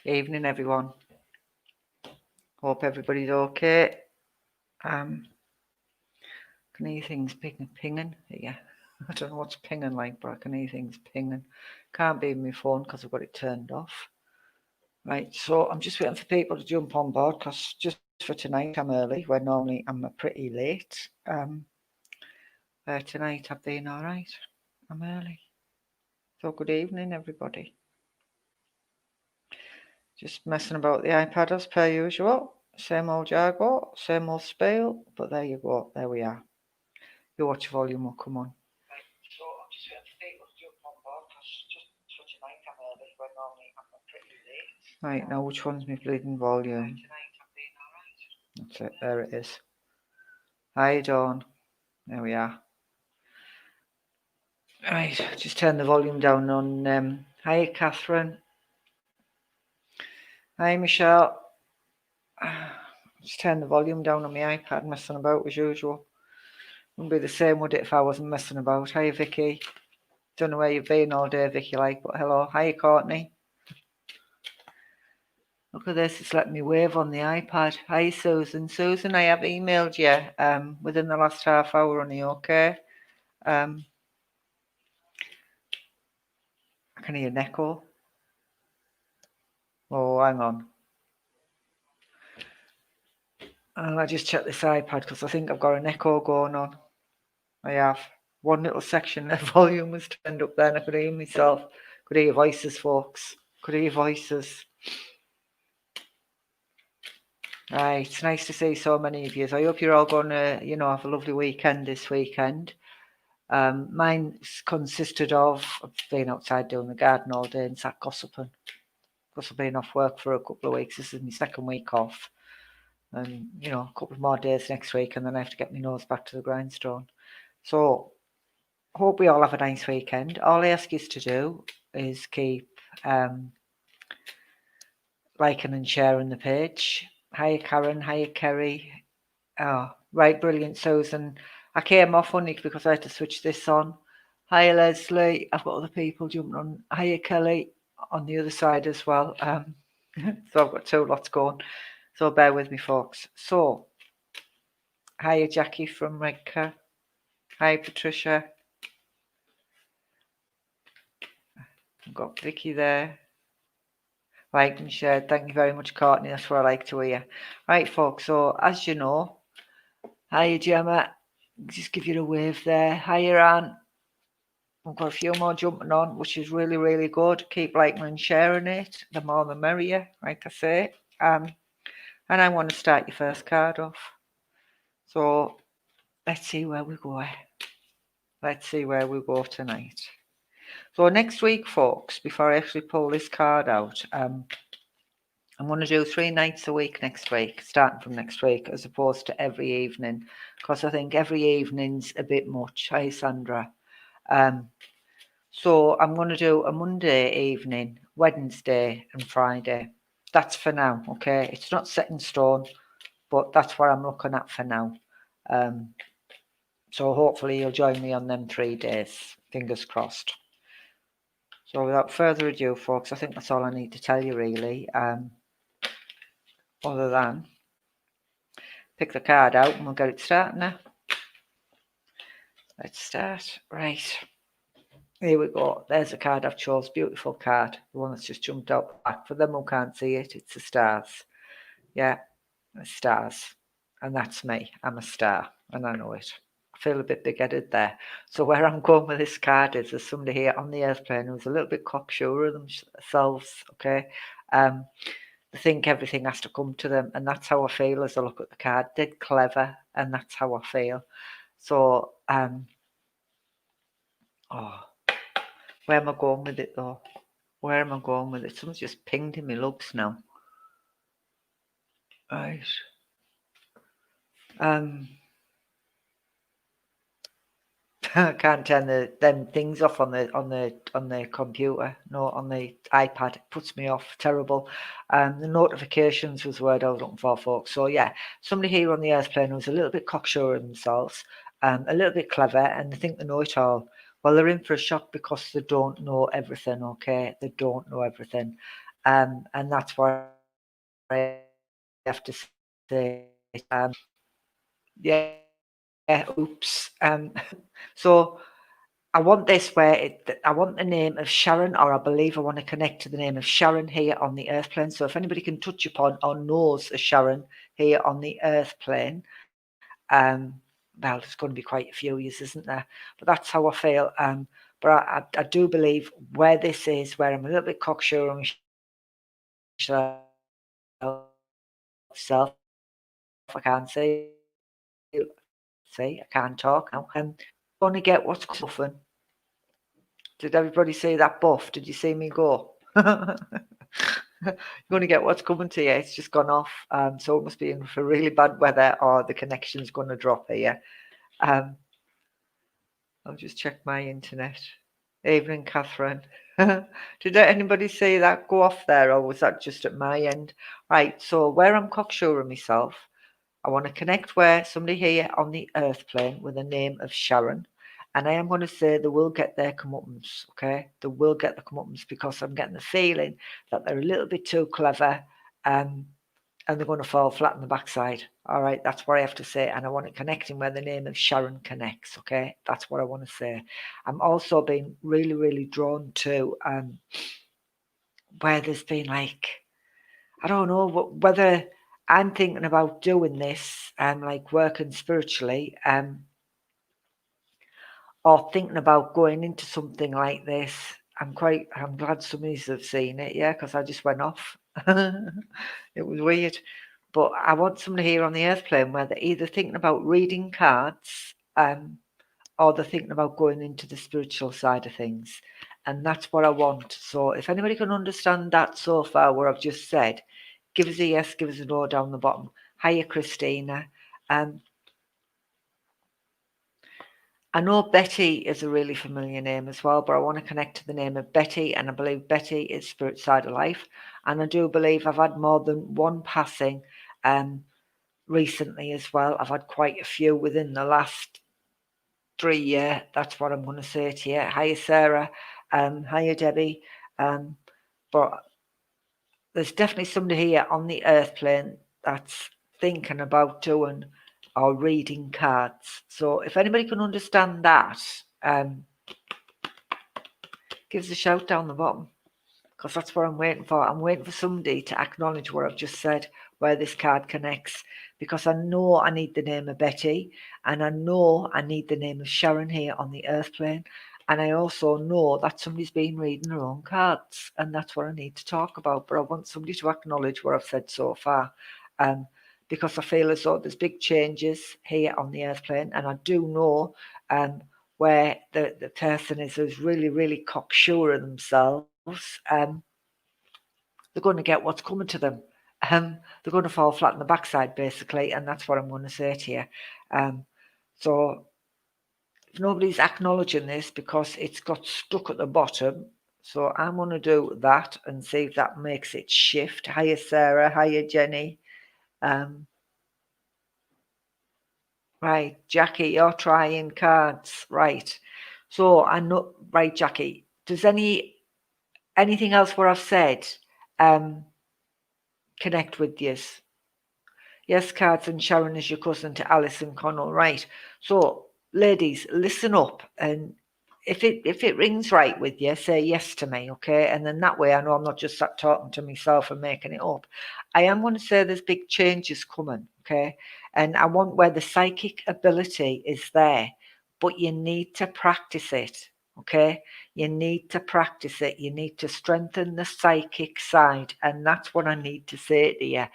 Evening, everyone. Hope everybody's okay. Can hear things pinging. Yeah, I don't know what's pinging like, but I can hear things pinging. Can't be my phone because I've got it turned off. Right, so I'm just waiting for people to jump on board because just for tonight I'm early, where normally I'm pretty late. Tonight I've been all right. I'm early. So good evening, everybody. Just messing about the iPad as per usual. Same old jargon, same old spiel, but there you go. There we are. Your watch volume will come on. Right, so I'm just waiting for people to jump on board because just for tonight I'm early, when normally I'm pretty late. Right, now which one's my bleeding volume? Tonight I've been alright. That's it, there it is. Hi Dawn. There we are. Right, just turn the volume down on hi Catherine. Hi Michelle. Just turn the volume down on my iPad, messing about as usual. Wouldn't be the same, would it, if I wasn't messing about? Hi Vicky. Don't know where you've been all day, Vicky, but hello. Hi Courtney. Look at this, it's letting me wave on the iPad. Hi Susan. Susan, I have emailed you within the last half hour, are you okay? I can hear an echo. Oh, hang on. I just checked this iPad because I think I've got an echo going on. I have. One little section, the volume was turned up there and I could hear myself. Could hear your voices, folks. Could hear your voices. Right, it's nice to see so many of you. I hope you're all going to, have a lovely weekend this weekend. Mine's consisted of being outside doing the garden all day and sat gossiping. Because I've been off work for a couple of weeks. This is my second week off. And, a couple of more days next week and then I have to get my nose back to the grindstone. So, hope we all have a nice weekend. All I ask you to do is keep liking and sharing the page. Hiya Karen, hiya Kerry. Oh, right, brilliant, Susan. I came off on it because I had to switch this on. Hiya Leslie, I've got other people jumping on. Hiya Kelly on the other side as well. So I've got two lots going. So bear with me, folks. So, hiya Jackie from Redcar. Hi Patricia. I've got Vicky there. Like and shared. Thank you very much, Courtney. That's what I like to hear. Right, folks. So, as you know, hiya Gemma. Just give you a wave there. Hiya Anne. We've got a few more jumping on, which is really, really good. Keep liking and sharing it. The more the merrier, like I say. And I want to start your first card off. So, let's see where we go. Let's see where we go tonight. So next week, folks, before I actually pull this card out, I'm going to do 3 nights a week next week, starting from next week, as opposed to every evening, because I think every evening's a bit much. Hi, Sandra. So I'm going to do a Monday evening, Wednesday and Friday. That's for now, okay? It's not set in stone, but that's what I'm looking at for now. So hopefully you'll join me on them 3 days. Fingers crossed. So without further ado, folks, I think that's all I need to tell you, really. Other than pick the card out and we'll get it started now. Let's start. Right. Here we go. There's a card I've chose. Beautiful card. The one that's just jumped out the back. For them who can't see it, it's the stars. Yeah, the stars. And that's me. I'm a star. And I know it. I feel a bit big-headed there. So where I'm going with this card is there's somebody here on the airplane who's a little bit cocksure of themselves, okay? They think everything has to come to them. And that's how I feel as I look at the card. Dead clever. And that's how I feel. So, where am I going with it though? Where am I going with it? Someone's just pinged in my lugs now. Right. I can't turn them things off on the computer. No, on the iPad. It puts me off. Terrible. The notifications was the word I was looking for, folks. So yeah, somebody here on the airplane who's a little bit cocksure of themselves, a little bit clever, and they think they know it all. Well, they're in for a shock because they don't know everything. Okay, they don't know everything. And that's what I have to say. Yeah, oops. So I want this where I want the name of Sharon, or I believe I want to connect to the name of Sharon here on the earth plane. So if anybody can touch upon or knows a Sharon here on the earth plane, well, there's going to be quite a few years, isn't there? But that's how I feel. But I do believe where this is, where I'm a little bit cocksure on myself, I can't see, I can't talk now. Going to get what's buffing. Did everybody see that buff? Did you see me go? You're going to get what's coming to you. It's just gone off. So it must be in for really bad weather, or the connection's going to drop here. I'll just check my internet. Evening, Catherine. Did anybody see that go off there, or was that just at my end? Right, so where I'm cocksure of myself, I want to connect where somebody here on the earth plane with the name of Sharon. And I am going to say they will get their comeuppance, okay? They will get the comeuppance, because I'm getting the feeling that they're a little bit too clever, and they're going to fall flat on the backside. All right, that's what I have to say. And I want to connect him where the name of Sharon connects, okay? That's what I want to say. I'm also being really, really drawn to where there's been like, I don't know whether I'm thinking about doing this, like working spiritually, or thinking about going into something like this. I'm glad some of you have seen it, yeah, because I just went off. It was weird. But I want somebody here on the earth plane where they're either thinking about reading cards, or they're thinking about going into the spiritual side of things. And that's what I want. So if anybody can understand that so far, what I've just said, give us a yes, give us a no down the bottom. Hiya, Christina. I know Betty is a really familiar name as well, but I want to connect to the name of Betty, and I believe Betty is spirit side of life. And I do believe I've had more than one passing recently as well. I've had quite a few within the last 3 years. That's what I'm going to say to you. Hiya, Sarah. Hiya, Debbie. But there's definitely somebody here on the earth plane that's thinking about doing or reading cards. So if anybody can understand that, give us a shout down the bottom, because that's what I'm waiting for. I'm waiting for somebody to acknowledge what I've just said, where this card connects, because I know I need the name of Betty, and I know I need the name of Sharon here on the earth plane, and I also know that somebody's been reading their own cards, and that's what I need to talk about. But I want somebody to acknowledge what I've said so far, because I feel as though there's big changes here on the earth plane, and I do know where the person is really, really cocksure of themselves, they're going to get what's coming to them. They're going to fall flat on the backside, basically, and that's what I'm going to say to you. So if nobody's acknowledging this, because it's got stuck at the bottom, so I'm going to do that and see if that makes it shift. Hiya, Sarah. Hiya, Jenny. Right, Jackie, you're trying cards. Right. So I know, right, Jackie, does anything else what I've said connect with yous? Yes, cards, and Sharon is your cousin to Alison Connell. Right. So, ladies, listen up, and if it rings right with you, say yes to me, okay? And then that way I know I'm not just sat talking to myself and making it up. I am going to say there's big changes coming, okay? And I want where the psychic ability is there, but you need to practice it, okay? You need to practice it. You need to strengthen the psychic side, and that's what I need to say to you.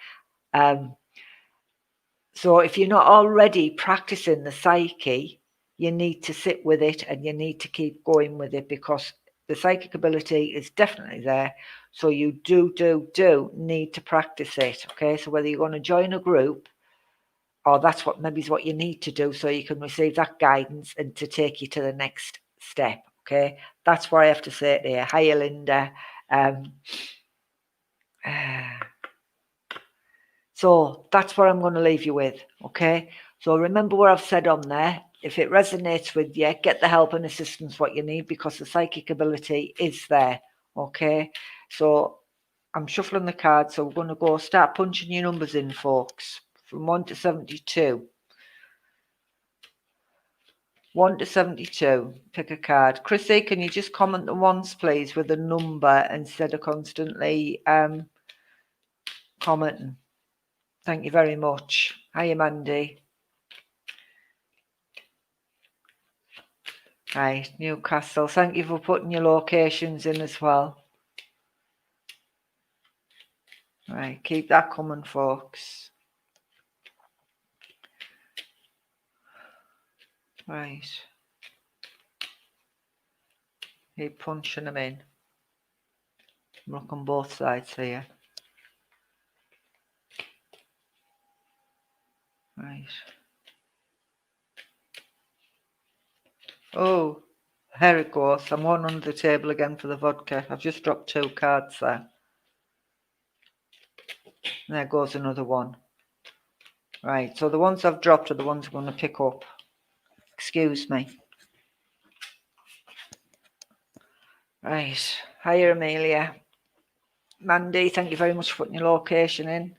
So if you're not already practicing the psyche, you need to sit with it, and you need to keep going with it, because the psychic ability is definitely there. So you do need to practice it. Okay. So whether you're going to join a group, or that's what maybe is what you need to do, so you can receive that guidance and to take you to the next step. Okay. That's what I have to say there. Hiya, Linda. So that's what I'm going to leave you with, okay? So remember what I've said on there. If it resonates with you, get the help and assistance what you need, because the psychic ability is there, okay? So I'm shuffling the cards, so we're going to go start punching your numbers in, folks, from 1 to 72. 1 to 72. Pick a card. Chrissy, can you just comment the ones, please, with a number instead of constantly commenting? Thank you very much. Hiya, Mandy. Right, Newcastle. Thank you for putting your locations in as well. Right, keep that coming, folks. Right. Keep punching them in. I'm looking both sides here. Right. Oh, there it goes. I'm one under the table again for the vodka. I've just dropped 2 cards there. And there goes another one. Right, so the ones I've dropped are the ones I'm going to pick up. Excuse me. Right. Hiya, Amelia. Mandy, thank you very much for putting your location in.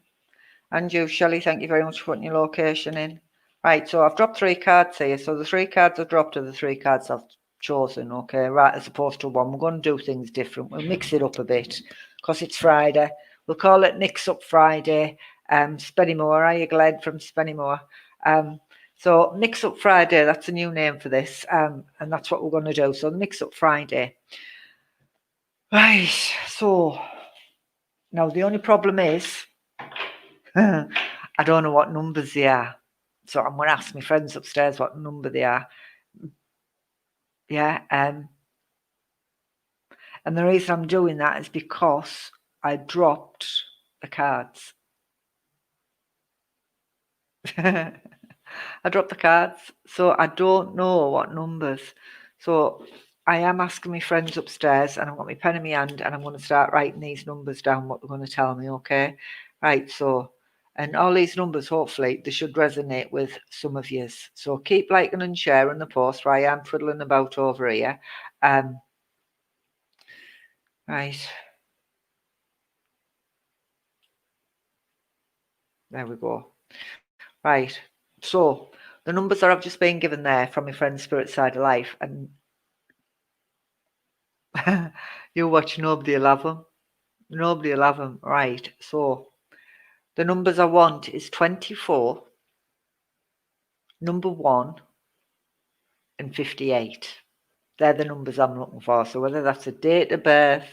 And you, Shelley, thank you very much for putting your location in. Right, so I've dropped 3 cards here. So the 3 cards I've dropped are the 3 cards I've chosen, okay, right, as opposed to one. We're going to do things different. We'll mix it up a bit because it's Friday. We'll call it Mix Up Friday. Spennymoor, are you glad from Spennymoor? So Mix Up Friday, that's a new name for this, and that's what we're going to do. So Mix Up Friday. Right, so now the only problem is I don't know what numbers they are. So I'm going to ask my friends upstairs what number they are. Yeah, and the reason I'm doing that is because I dropped the cards. I dropped the cards, so I don't know what numbers. So I am asking my friends upstairs, and I've got my pen in my hand, and I'm going to start writing these numbers down, what they're going to tell me, okay? Right, so, and all these numbers, hopefully, they should resonate with some of yous. So keep liking and sharing the post where I am fiddling about over here. Right. There we go. Right. So the numbers that I've just been given there from my friend's Spirit Side of Life, and you watch, nobody will have them. Nobody will have them. Right. So the numbers I want is 24, number 1, and 58. They're the numbers I'm looking for. So whether that's a date of birth,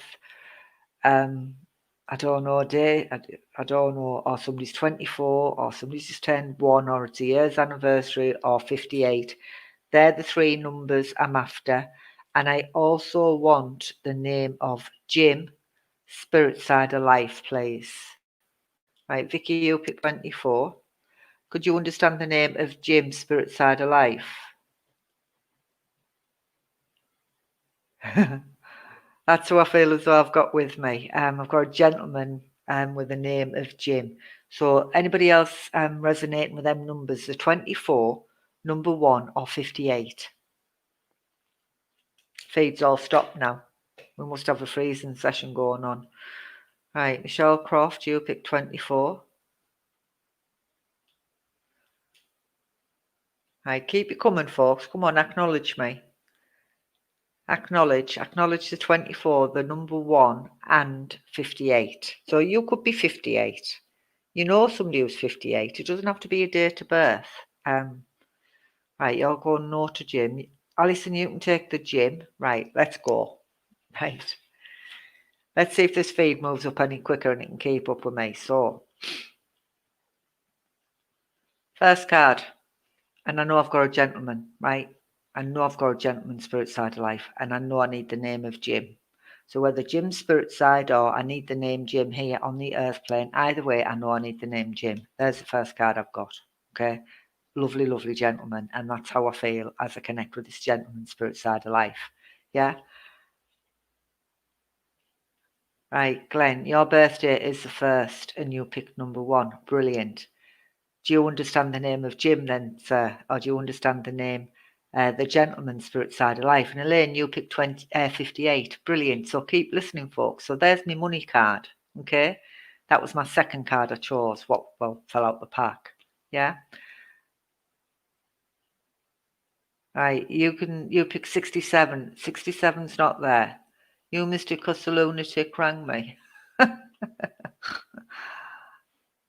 I don't know, I don't know, or somebody's 24, or somebody's just turned 1, or it's a year's anniversary, or 58. They're the 3 numbers I'm after. And I also want the name of Jim, Spirit Side of Life, please. Right, Vicky, you pick 24. Could you understand the name of Jim, Spirit Side of Life? That's who I feel as though I've got with me. I've got a gentleman with the name of Jim. So anybody else resonating with them numbers, the 24, number 1, or 58? Feed's all stopped now. We must have a freezing session going on. Right, Michelle Croft, you pick 24. Right, keep it coming, folks. Come on, acknowledge me. Acknowledge the 24, the number 1, and 58. So you could be 58. You know somebody who's 58. It doesn't have to be a date of birth. Right, you're going no to Jim. Alison, you can take the Jim. Right, let's go. Right. Let's see if this feed moves up any quicker and it can keep up with me. So, first card. And I know I've got a gentleman, right? I know I've got a gentleman Spirit Side of Life. And I know I need the name of Jim. So whether Jim's Spirit Side or I need the name Jim here on the earth plane, either way, I know I need the name Jim. There's the first card I've got. Okay. Lovely, lovely gentleman. And that's how I feel as I connect with this gentleman Spirit Side of Life. Yeah. Right, Glenn, your birthday is the 1st and you picked number 1. Brilliant. Do you understand the name of Jim then, sir? Or do you understand the name, the gentleman Spirit Side of Life? And Elaine, you picked 58. Brilliant. So keep listening, folks. So there's my money card. Okay, that was my second card I chose. What fell out the pack. Yeah. Right, you pick 67. 67's not there. You missed it 'cause the lunatic rang me.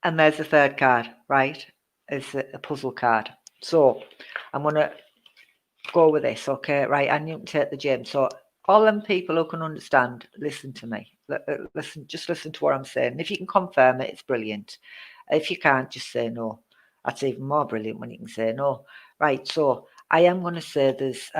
And there's the third card, right? It's a puzzle card. So I'm gonna go with this, okay? Right, and you can take the gym. So all them people who can understand, listen to me. Listen, just listen to what I'm saying. If you can confirm it, it's brilliant. If you can't, just say no. That's even more brilliant when you can say no. Right, so I am going to say there's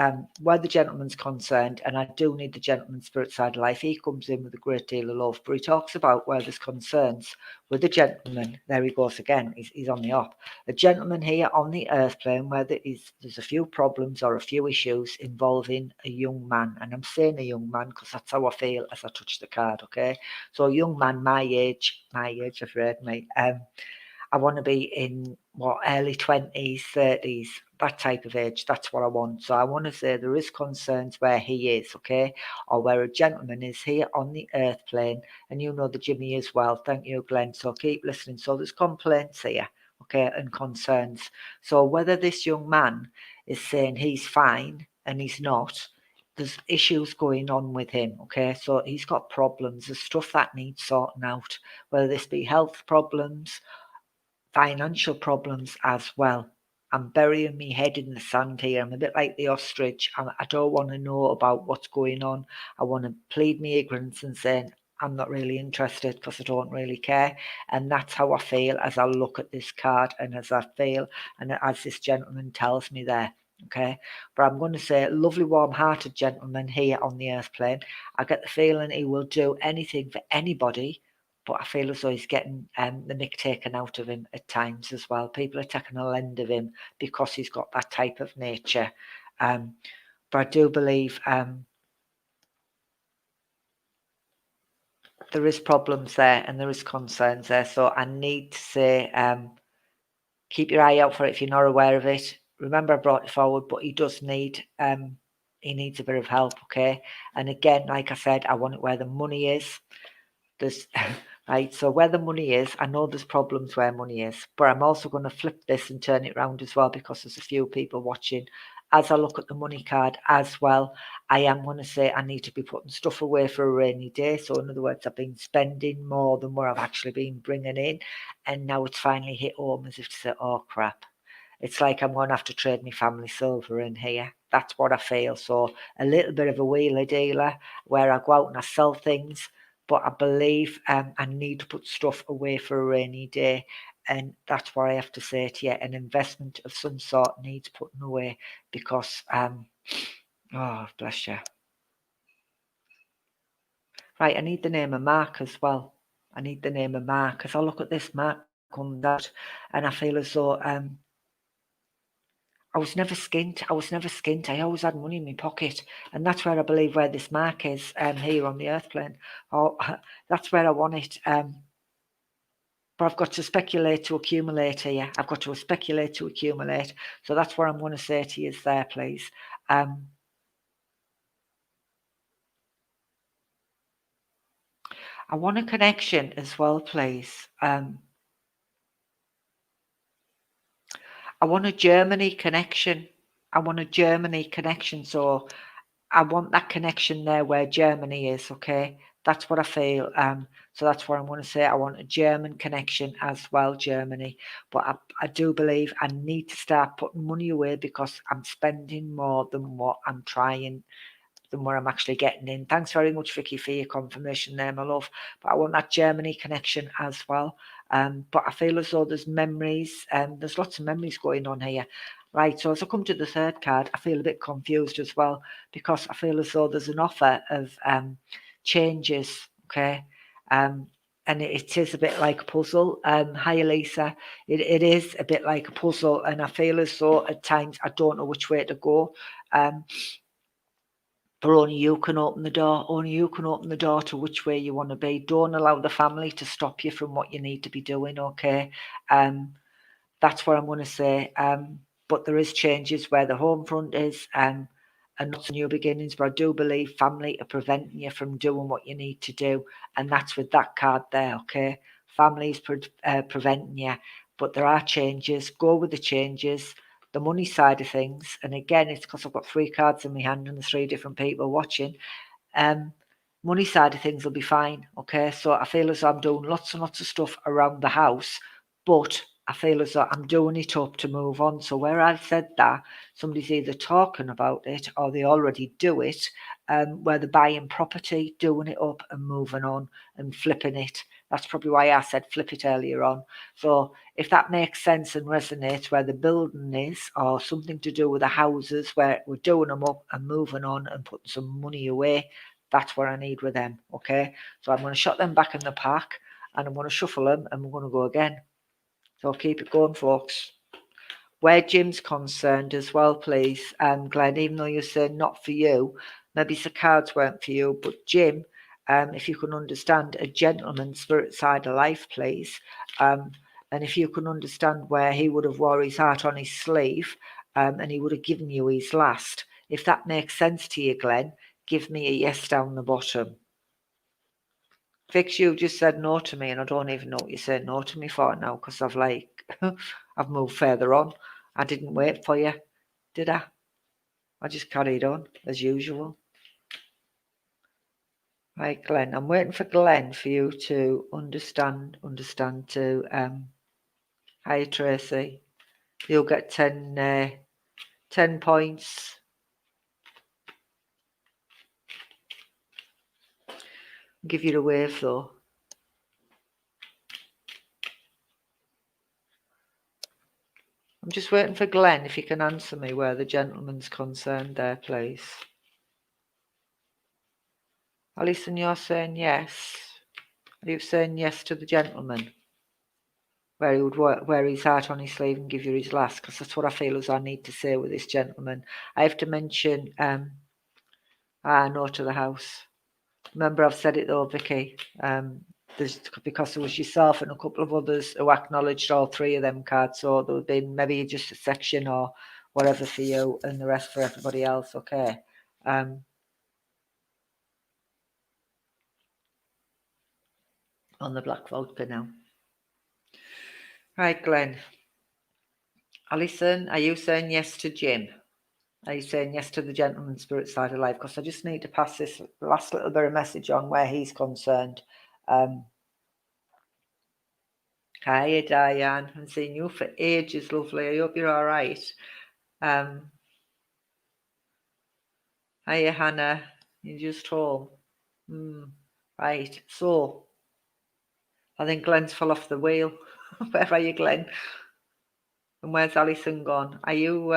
where the gentleman's concerned, and I do need the gentleman's spirit side of life. He comes in with a great deal of love, but he talks about where there's concerns with the gentleman. There he goes again. He's on the up. A gentleman here on the earth plane where there's a few problems or a few issues involving a young man. And I'm saying a young man because that's how I feel as I touch the card, okay? So a young man, my age, I've read me. I want to be in early 20s, 30s, that type of age. That's what I want. So I want to say there is concerns where he is, okay, or where a gentleman is here on the earth plane, and you know the Jimmy as well. Thank you, Glenn. So keep listening. So there's complaints here, okay, and concerns. So whether this young man is saying he's fine and he's not, there's issues going on with him, okay? So he's got problems, there's stuff that needs sorting out, whether this be health problems, financial problems as well. I'm burying my head in the sand here. I'm a bit like the ostrich. I don't want to know about what's going on. I want to plead my ignorance and say I'm not really interested because I don't really care. And that's how I feel as I look at this card and as I feel and as this gentleman tells me there. Okay, but I'm going to say lovely, warm-hearted gentleman here on the earth plane. I get the feeling he will do anything for anybody, but I feel as though he's getting the mick taken out of him at times as well. People are taking a lend of him because he's got that type of nature. But I do believe there is problems there and there is concerns there. So I need to say, keep your eye out for it if you're not aware of it. Remember, I brought it forward, but he needs a bit of help, okay? And again, like I said, I want it where the money is. There's right, so where the money is, I know there's problems where money is, but I'm also going to flip this and turn it around as well because there's a few people watching. As I look at the money card as well, I am going to say I need to be putting stuff away for a rainy day. So in other words, I've been spending more than what I've actually been bringing in, and now it's finally hit home as if to say, oh crap. It's like I'm going to have to trade my family silver in here. That's what I feel. So a little bit of a wheeler dealer where I go out and I sell things, but I believe I need to put stuff away for a rainy day. And that's what I have to say to you. An investment of some sort needs putting away because, oh, bless you. Right, I need the name of Mark as well. I need the name of Mark. As I look at this, Mark comes out, and I feel as though I was never skint. I was never skint. I always had money in my pocket, and that's where I believe where this mark is here on the earth plane. Oh, that's where I want it. But I've got to speculate to accumulate here. I've got to speculate to accumulate. So that's what I'm going to say to you there, please. I want a connection as well, please. I want a Germany connection. I want a Germany connection. So I want that connection there where Germany is, okay? That's what I feel. So that's what I'm going to say. I want a German connection as well, Germany. But I do believe I need to start putting money away because I'm spending more than what I'm trying than what I'm actually getting in. Thanks very much, Vicky, for your confirmation there, my love. But I want that Germany connection as well. But I feel as though there's memories, there's lots of memories going on here. Right, so as I come to the third card, I feel a bit confused as well because I feel as though there's an offer of changes, okay? And it is a bit like a puzzle. Hi, Elisa. It is a bit like a puzzle, and I feel as though at times I don't know which way to go. But only you can open the door. Only you can open the door to which way you want to be. Don't allow the family to stop you from what you need to be doing, okay? That's what I'm going to say. But there is changes where the home front is. and not new beginnings, but I do believe family are preventing you from doing what you need to do, and that's with that card there, okay? Family is preventing you, but there are changes. Go with the changes. The money side of things, and again, it's because I've got 3 cards in my hand and there's 3 different people watching. Money side of things will be fine, okay? So I feel as though I'm doing lots and lots of stuff around the house, but I feel as though I'm doing it up to move on. So where I've said that, somebody's either talking about it or they already do it, where they're buying property, doing it up and moving on and flipping it. That's probably why I said flip it earlier on. So if that makes sense and resonates where the building is, or something to do with the houses where we're doing them up and moving on and putting some money away, that's what I need with them, okay? So I'm going to shut them back in the pack and I'm going to shuffle them and we're going to go again. So keep it going, folks. Where Jim's concerned as well, please, Glenn, even though you're saying not for you, maybe the cards weren't for you, but Jim, if you can understand a gentleman's spirit side of life, please, and if you can understand where he would have wore his heart on his sleeve, and he would have given you his last. If that makes sense to you, Glenn, give me a yes down the bottom. Fix, you just said no to me, and I don't even know what you said no to me for now, because I've I've moved further on. I didn't wait for you, did I? I just carried on as usual. Right, Glenn. I'm waiting for Glenn for you to understand to hi Tracy. You'll get 10 points. I'll give you the wave though. I'm just waiting for Glenn if he can answer me where the gentleman's concerned there, please. Alison, you're saying yes. Are you saying yes to the gentleman? Where he would wear his heart on his sleeve and give you his last, because that's what I feel as I need to say with this gentleman. I have to mention no to the house. Remember, I've said it though, Vicky. Because there was yourself and a couple of others who acknowledged all 3 of them cards, so there would be maybe just a section or whatever for you and the rest for everybody else, okay? On the black vodka now. Right, Glenn. Alison, are you saying yes to Jim? Are you saying yes to the gentleman's spirit side of life? Because I just need to pass this last little bit of message on where he's concerned. Hiya, Diane. I haven't seen you for ages, lovely. I hope you're all right. Hiya, Hannah. You're just home. Right. So, I think Glenn's fell off the wheel. Where are you, Glenn? And where's Alison gone? Are you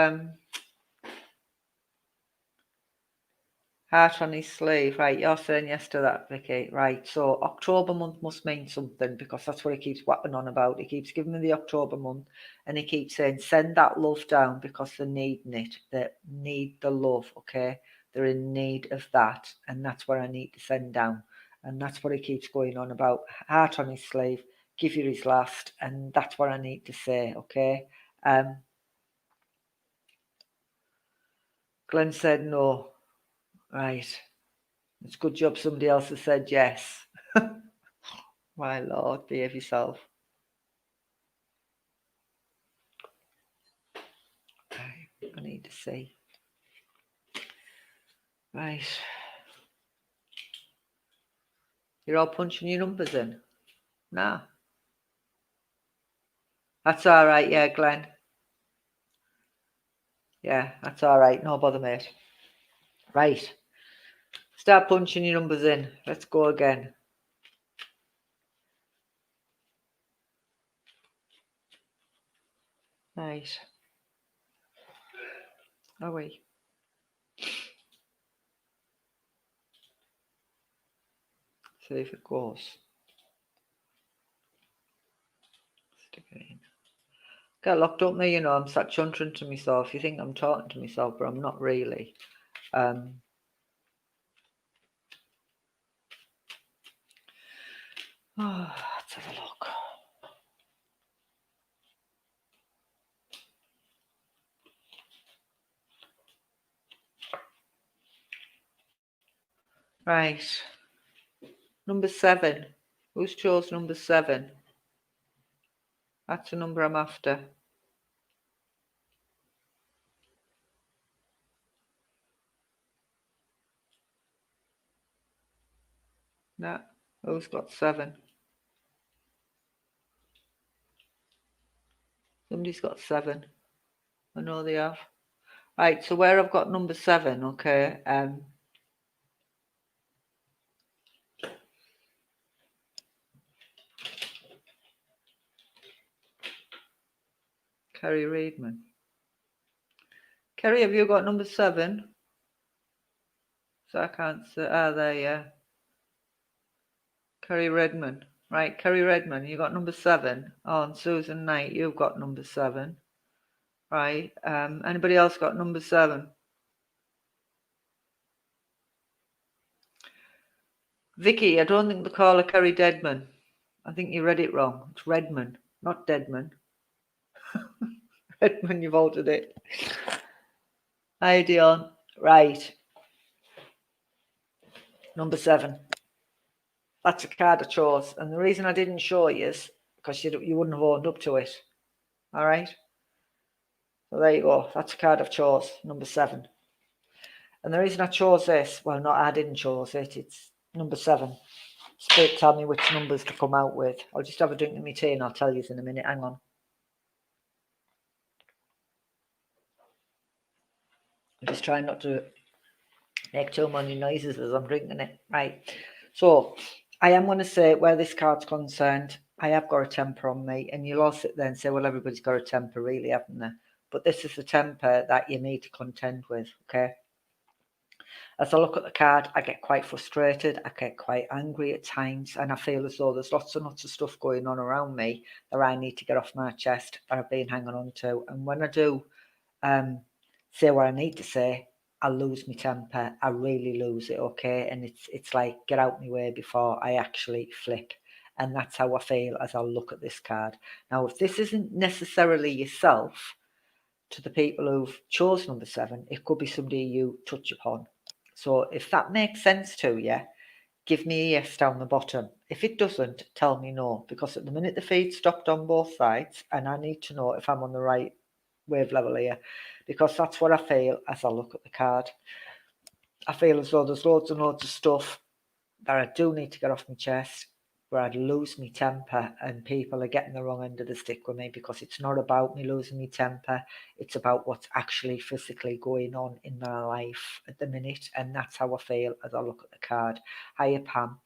heart on his sleeve? Right, you're saying yes to that, Vicky. Right, so October month must mean something, because that's what he keeps whapping on about. He keeps giving me the October month and he keeps saying send that love down because they're needing it. They need the love, okay? They're in need of that, and that's what I need to send down. And that's what he keeps going on about. Heart on his sleeve, give you his last, and that's what I need to say, okay? Glenn said no. Right. It's a good job somebody else has said yes. My Lord, behave yourself. I need to see. Right. You're all punching your numbers in? Nah. That's all right, yeah, Glenn. Yeah, that's all right. No bother, mate. Right. Start punching your numbers in. Let's go again. Right. Are we? See if it goes. Stick it in. Get locked up me, you know, I'm sat chuntering to myself. You think I'm talking to myself, but I'm not really. Let's have a look. Right. Number 7. Who's chose number 7? That's the number I'm after. No. Who's got 7? Somebody's got 7. I know they have. Right, so where I've got number 7, okay, Kerry Reedman. Kerry, have you got number 7? So I can't say, there, yeah. Kerry Redman. Right, Kerry Redman, you got number 7. Oh, and Susan Knight, you've got number 7. Right, anybody else got number 7? Vicky, I don't think they call her Kerry Deadman. I think you read it wrong. It's Redman, not Deadman. Redman, you've altered it. Hi, Dion. Right. Number 7. That's a card I chose. And the reason I didn't show you is because you wouldn't have owned up to it. All right? So there you go. That's a card I've chose. Number 7. And the reason I chose this, well, not I didn't choose it. It's number 7. Spirit tell me which numbers to come out with. I'll just have a drink of my tea and I'll tell you in a minute. Hang on. I'm just trying not to make too many noises as I'm drinking it. Right. So I am going to say where this card's concerned, I have got a temper on me. And you'll all sit there and say, well, everybody's got a temper, really, haven't they? But this is the temper that you need to contend with, okay? As I look at the card, I get quite frustrated. I get quite angry at times. And I feel as though there's lots and lots of stuff going on around me that I need to get off my chest that I've been hanging on to. And when I do say what I need to say, I lose my temper. I really lose it, okay? And it's like, get out my way before I actually flip. And that's how I feel as I look at this card. Now, if this isn't necessarily yourself, to the people who've chose number 7, it could be somebody you touch upon. So if that makes sense to you, give me a yes down the bottom. If it doesn't, tell me no, because at the minute the feed stopped on both sides, and I need to know if I'm on the right wave level here, because that's what I feel as I look at the card. I feel as though there's loads and loads of stuff that I do need to get off my chest, where I'd lose my temper, and people are getting the wrong end of the stick with me, because it's not about me losing my temper. It's about what's actually physically going on in my life at the minute, and that's how I feel as I look at the card. Hiya, Pam.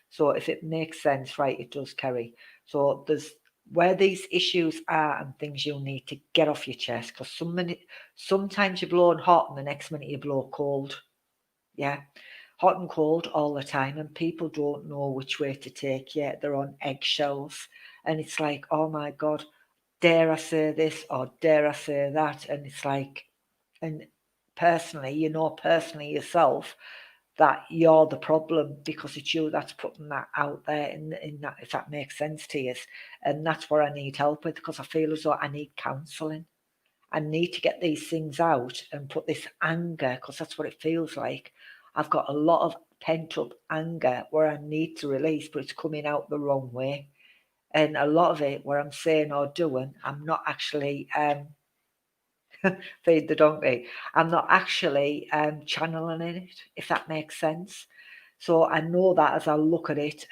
So if it makes sense, right, it does, Kerry. So there's where these issues are and things you need to get off your chest, because sometimes you're blowing hot and the next minute you blow cold. Yeah, hot and cold all the time, and people don't know which way to take you. They're on eggshells, and it's like, oh my God, dare I say this or dare I say that? And it's like, and personally, personally yourself, that you're the problem, because it's you that's putting that out there in that, if that makes sense to you. And that's what I need help with, because I feel as though I need counselling. I need to get these things out and put this anger, because that's what it feels like. I've got a lot of pent up anger where I need to release, but it's coming out the wrong way. And a lot of it, where I'm saying or doing, I'm not actually feed the donkey. I'm not actually channeling it, if that makes sense. So I know that as I look at it.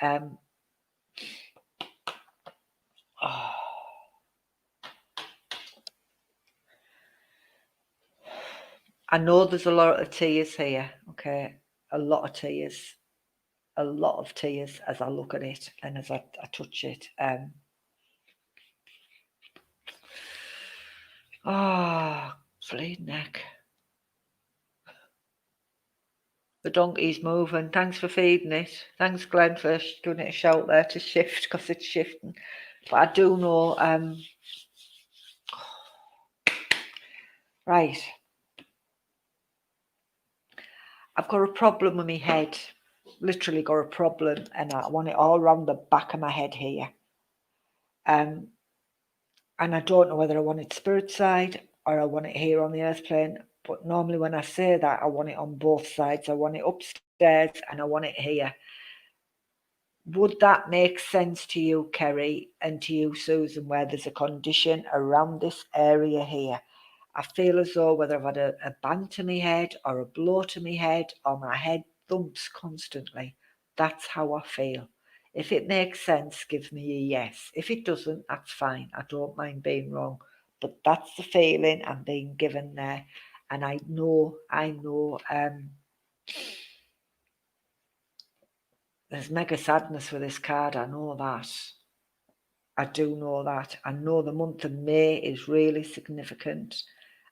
I know there's a lot of tears here, okay? A lot of tears. A lot of tears as I look at it and as I touch it. Fleet neck. The donkey's moving. Thanks for feeding it. Thanks, Glenn, for doing it a shout there to shift, because it's shifting. But I do know, right. I've got a problem with my head. Literally got a problem, and I want it all around the back of my head here. And I don't know whether I want it spirit side or I want it here on the earth plane. But normally when I say that, I want it on both sides. I want it upstairs upstairs and I want it here. Would that make sense to you, Kerry, and to you, Susan, where there's a condition around this area here? I feel as though whether I've had a bang to my head or a blow to my head or my head thumps constantly. That's how I feel. If it makes sense, give me a yes. If it doesn't, that's fine. I don't mind being wrong. But that's the feeling I'm being given there. And I know, there's mega sadness with this card. I know that. I do know that. I know the month of May is really significant.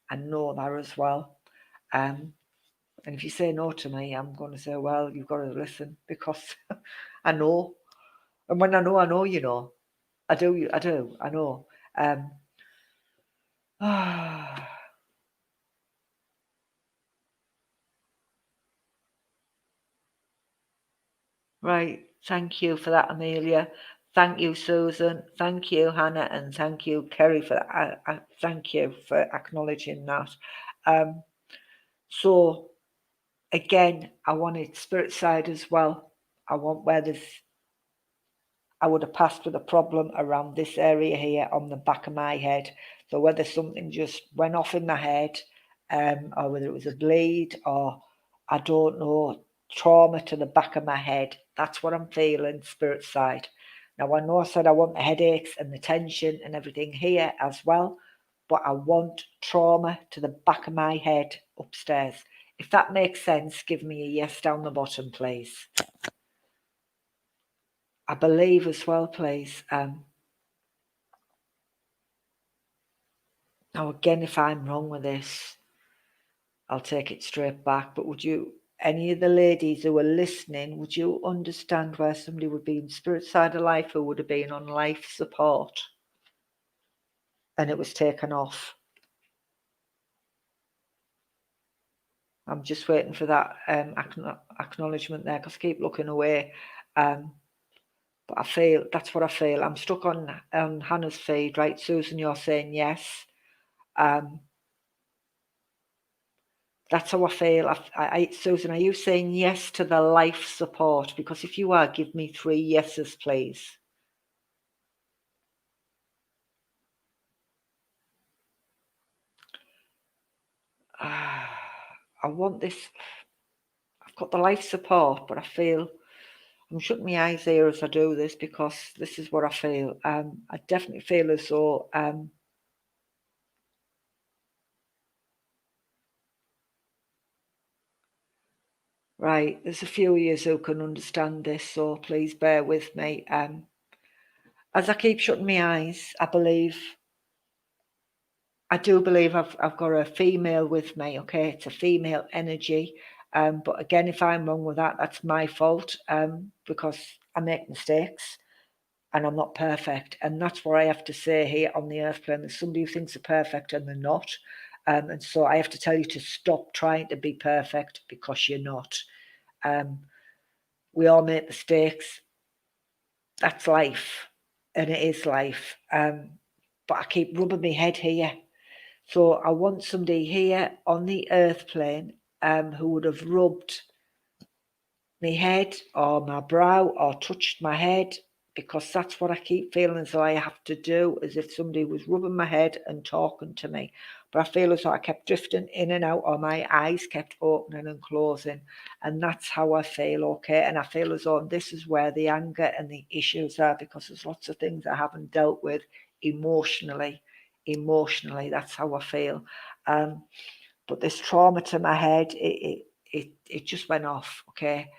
I know that as well. And if you say no to me, I'm going to say, well, you've got to listen because I know. And when I know, you know. I do, I know. Right, thank you for that, Amelia. Thank you, Susan. Thank you, Hannah, and thank you, Kerry, for that. Thank you for acknowledging that. So again, I wanted spirit side as well. I want where there's, I would have passed with a problem around this area here on the back of my head. So whether something just went off in my head, or whether it was a bleed, or I don't know, trauma to the back of my head. That's what I'm feeling, spirit side. Now I know I said I want the headaches and the tension and everything here as well, but I want trauma to the back of my head upstairs. If that makes sense, give me a yes down the bottom, please. I believe as well, please. Now again, if I'm wrong with this, I'll take it straight back. But would you, any of the ladies who are listening, would you understand where somebody would be in spirit side of life who would have been on life support and it was taken off? I'm just waiting for that acknowledgement there because I keep looking away. But I feel, that's what I feel. I'm stuck on Hannah's feed, right? Susan, you're saying yes. That's how I feel. Susan, are you saying yes to the life support? Because if you are, give me 3 yeses, please. I want this. I've got the life support, but I feel I'm shutting my eyes here as I do this because this is what I feel. I definitely feel as though right, there's a few of you who can understand this, so please bear with me. As I keep shutting my eyes, I do believe I've got a female with me, okay? It's a female energy. But again, if I'm wrong with that, that's my fault, because I make mistakes and I'm not perfect. And that's what I have to say here on the earth plane. There's somebody who thinks they're perfect and they're not. And so I have to tell you to stop trying to be perfect because you're not. We all make mistakes. That's life. And it is life. But I keep rubbing my head here. So I want somebody here on the earth plane who would have rubbed my head or my brow or touched my head, because that's what I keep feeling as though I have to do, as if somebody was rubbing my head and talking to me. But I feel as though I kept drifting in and out, or my eyes kept opening and closing. And that's how I feel, okay? And I feel as though this is where the anger and the issues are, because there's lots of things I haven't dealt with emotionally. Emotionally, that's how I feel. But this trauma to my head, it just went off, okay?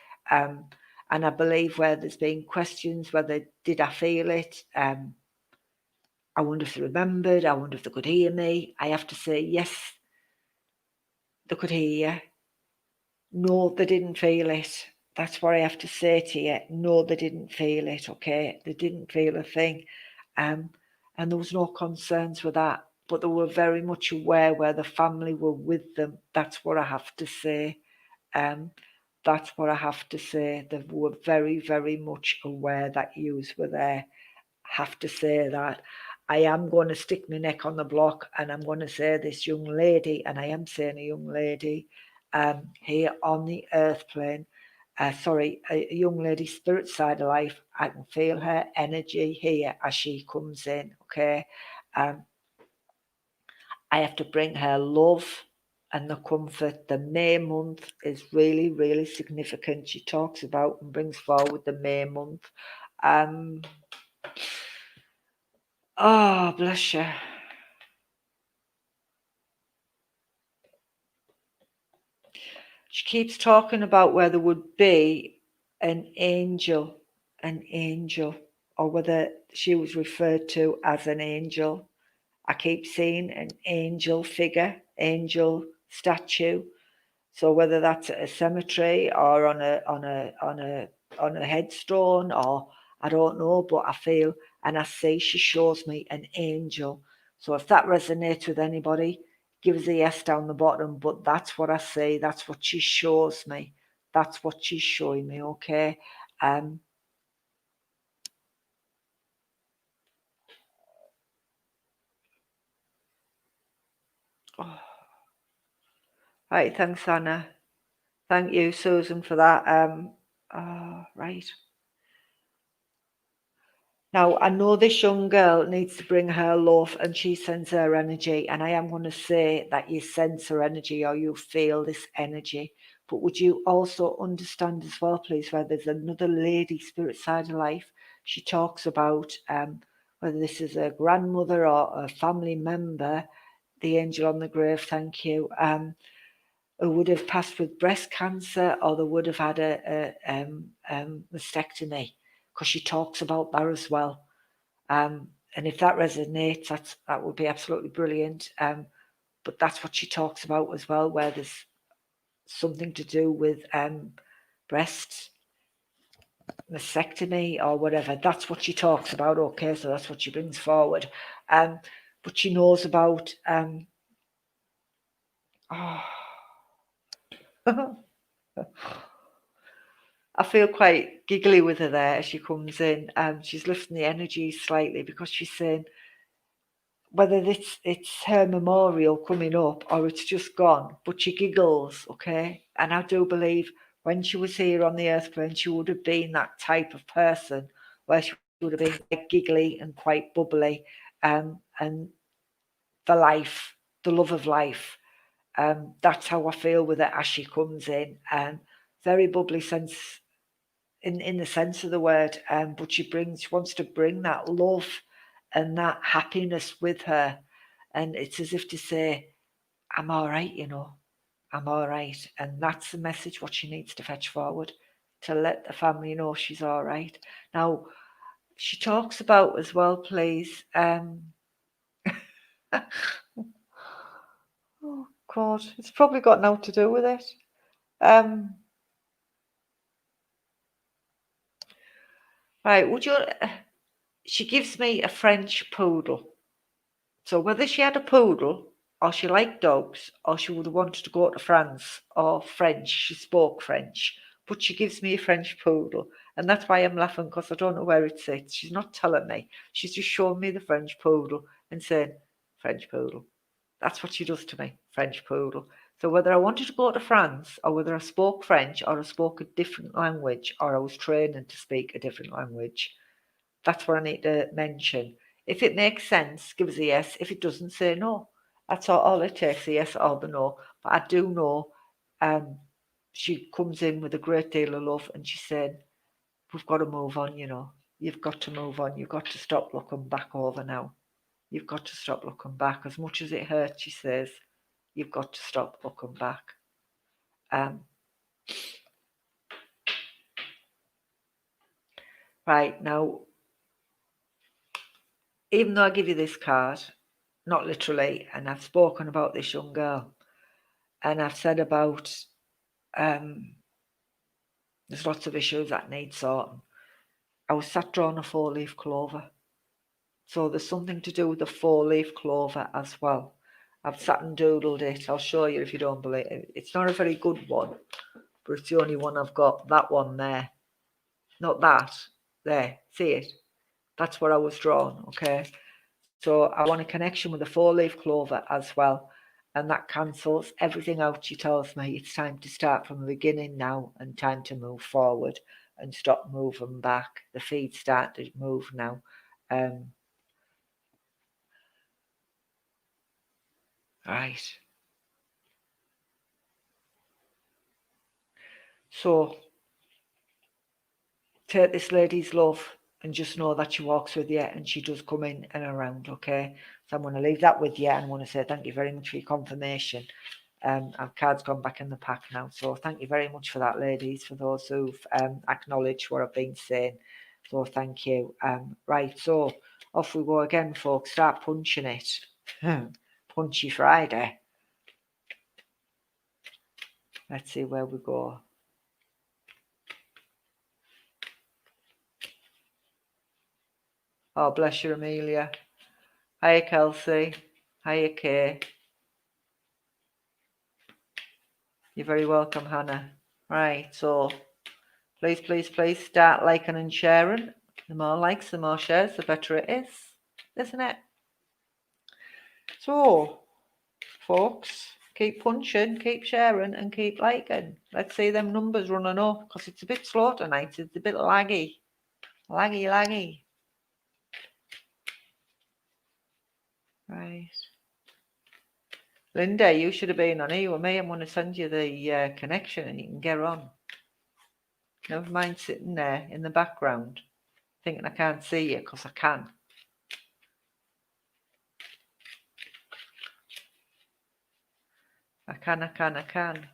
And I believe where there's been questions, whether did I feel it? I wonder if they remembered. I wonder if they could hear me. I have to say, yes, they could hear you. No, they didn't feel it. That's what I have to say to you. No, they didn't feel it, okay? They didn't feel a thing. And there was no concerns with that. But they were very much aware where the family were with them. That's what I have to say. That's what I have to say. They were very, very much aware that yous were there. Have to say that. I am going to stick my neck on the block and I'm going to say this young lady, and I am saying a young lady, here on the earth plane, a young lady spirit side of life. I can feel her energy here as she comes in, okay? I have to bring her love and the comfort. The May month is really, really significant. She talks about and brings forward the May month. Oh, bless you. She keeps talking about where there would be an angel, or whether she was referred to as an angel. I keep seeing an angel figure, angel statue. So whether that's at a cemetery or on a headstone, or I don't know, but I feel and I see she shows me an angel. So if that resonates with anybody, give us a yes down the bottom. But that's what I see. That's what she shows me. That's what she's showing me. Okay. Oh, right. Thanks, Anna. Thank you, Susan, for that. Right. Now, I know this young girl needs to bring her love and she sends her energy. And I am going to say that you sense her energy or you feel this energy. But would you also understand as well, please, where there's another lady, spirit side of life? She talks about whether this is a grandmother or a family member, the angel on the grave, thank you, who would have passed with breast cancer or they would have had a mastectomy, because she talks about that as well. And if that resonates, that would be absolutely brilliant. But that's what she talks about as well, where there's something to do with breast mastectomy or whatever. That's what she talks about. Okay, so that's what she brings forward. But she knows about oh. I feel quite giggly with her there as she comes in. She's lifting the energy slightly because she's saying whether it's her memorial coming up or it's just gone, but she giggles, okay? And I do believe when she was here on the earth plane, she would have been that type of person where she would have been quite giggly and quite bubbly, and for life, the love of life. That's how I feel with it as she comes in. Very bubbly sense in the sense of the word, but she wants to bring that love and that happiness with her, and it's as if to say, I'm all right, I'm all right. And that's the message what she needs to fetch forward, to let the family know she's all right. Now, she talks about as well, please, oh God, it's probably got nothing to do with it. Right, she gives me a French poodle. So whether she had a poodle or she liked dogs or she would have wanted to go to France or French, she spoke French, but she gives me a French poodle. And that's why I'm laughing, because I don't know where it sits. She's not telling me. She's just showing me the French poodle and saying, French poodle. That's what she does to me, French poodle. So whether I wanted to go to France or whether I spoke French or I spoke a different language or I was training to speak a different language, that's what I need to mention. If it makes sense, give us a yes. If it doesn't, say no. That's all it takes, a yes or the no. But I do know she comes in with a great deal of love and she's saying, we've got to move on, You've got to move on. You've got to stop looking back over now. You've got to stop looking back. As much as it hurts, she says, you've got to stop looking back. Right, now, even though I give you this card, not literally, and I've spoken about this young girl, and I've said about there's lots of issues that need sorting. I was sat drawing a 4-leaf clover. So there's something to do with the 4-leaf clover as well. I've sat and doodled it. I'll show you if you don't believe it. It's not a very good one, but it's the only one I've got. That one there. Not that. There. See it? That's what I was drawing, okay? So I want a connection with the 4-leaf clover as well. and that cancels everything out. She tells me it's time to start from the beginning now and time to move forward and stop moving back. The feet start to move now. Right. So take this lady's love and just know that she walks with you and she does come in and around, okay? So I'm going to leave that with you and I want to say thank you very much for your confirmation. Our card's gone back in the pack now. So thank you very much for that, ladies, for those who've acknowledged what I've been saying. So thank you. Right, so off we go again, folks. Start punching it. Punchy Friday. Let's see where we go. Oh, bless you, Amelia. Hiya, Kelsey. Hiya, Kay. You're very welcome, Hannah. Right, so please start liking and sharing. The more likes, the more shares, the better it is, isn't it? So, folks, keep punching, keep sharing, and keep liking. Let's see them numbers running up because it's a bit slow tonight. It's a bit laggy. Laggy. Right. Linda, you should have been on here with me. I'm going to send you the connection and you can get on. Never mind sitting there in the background thinking I can't see you because I can. I can.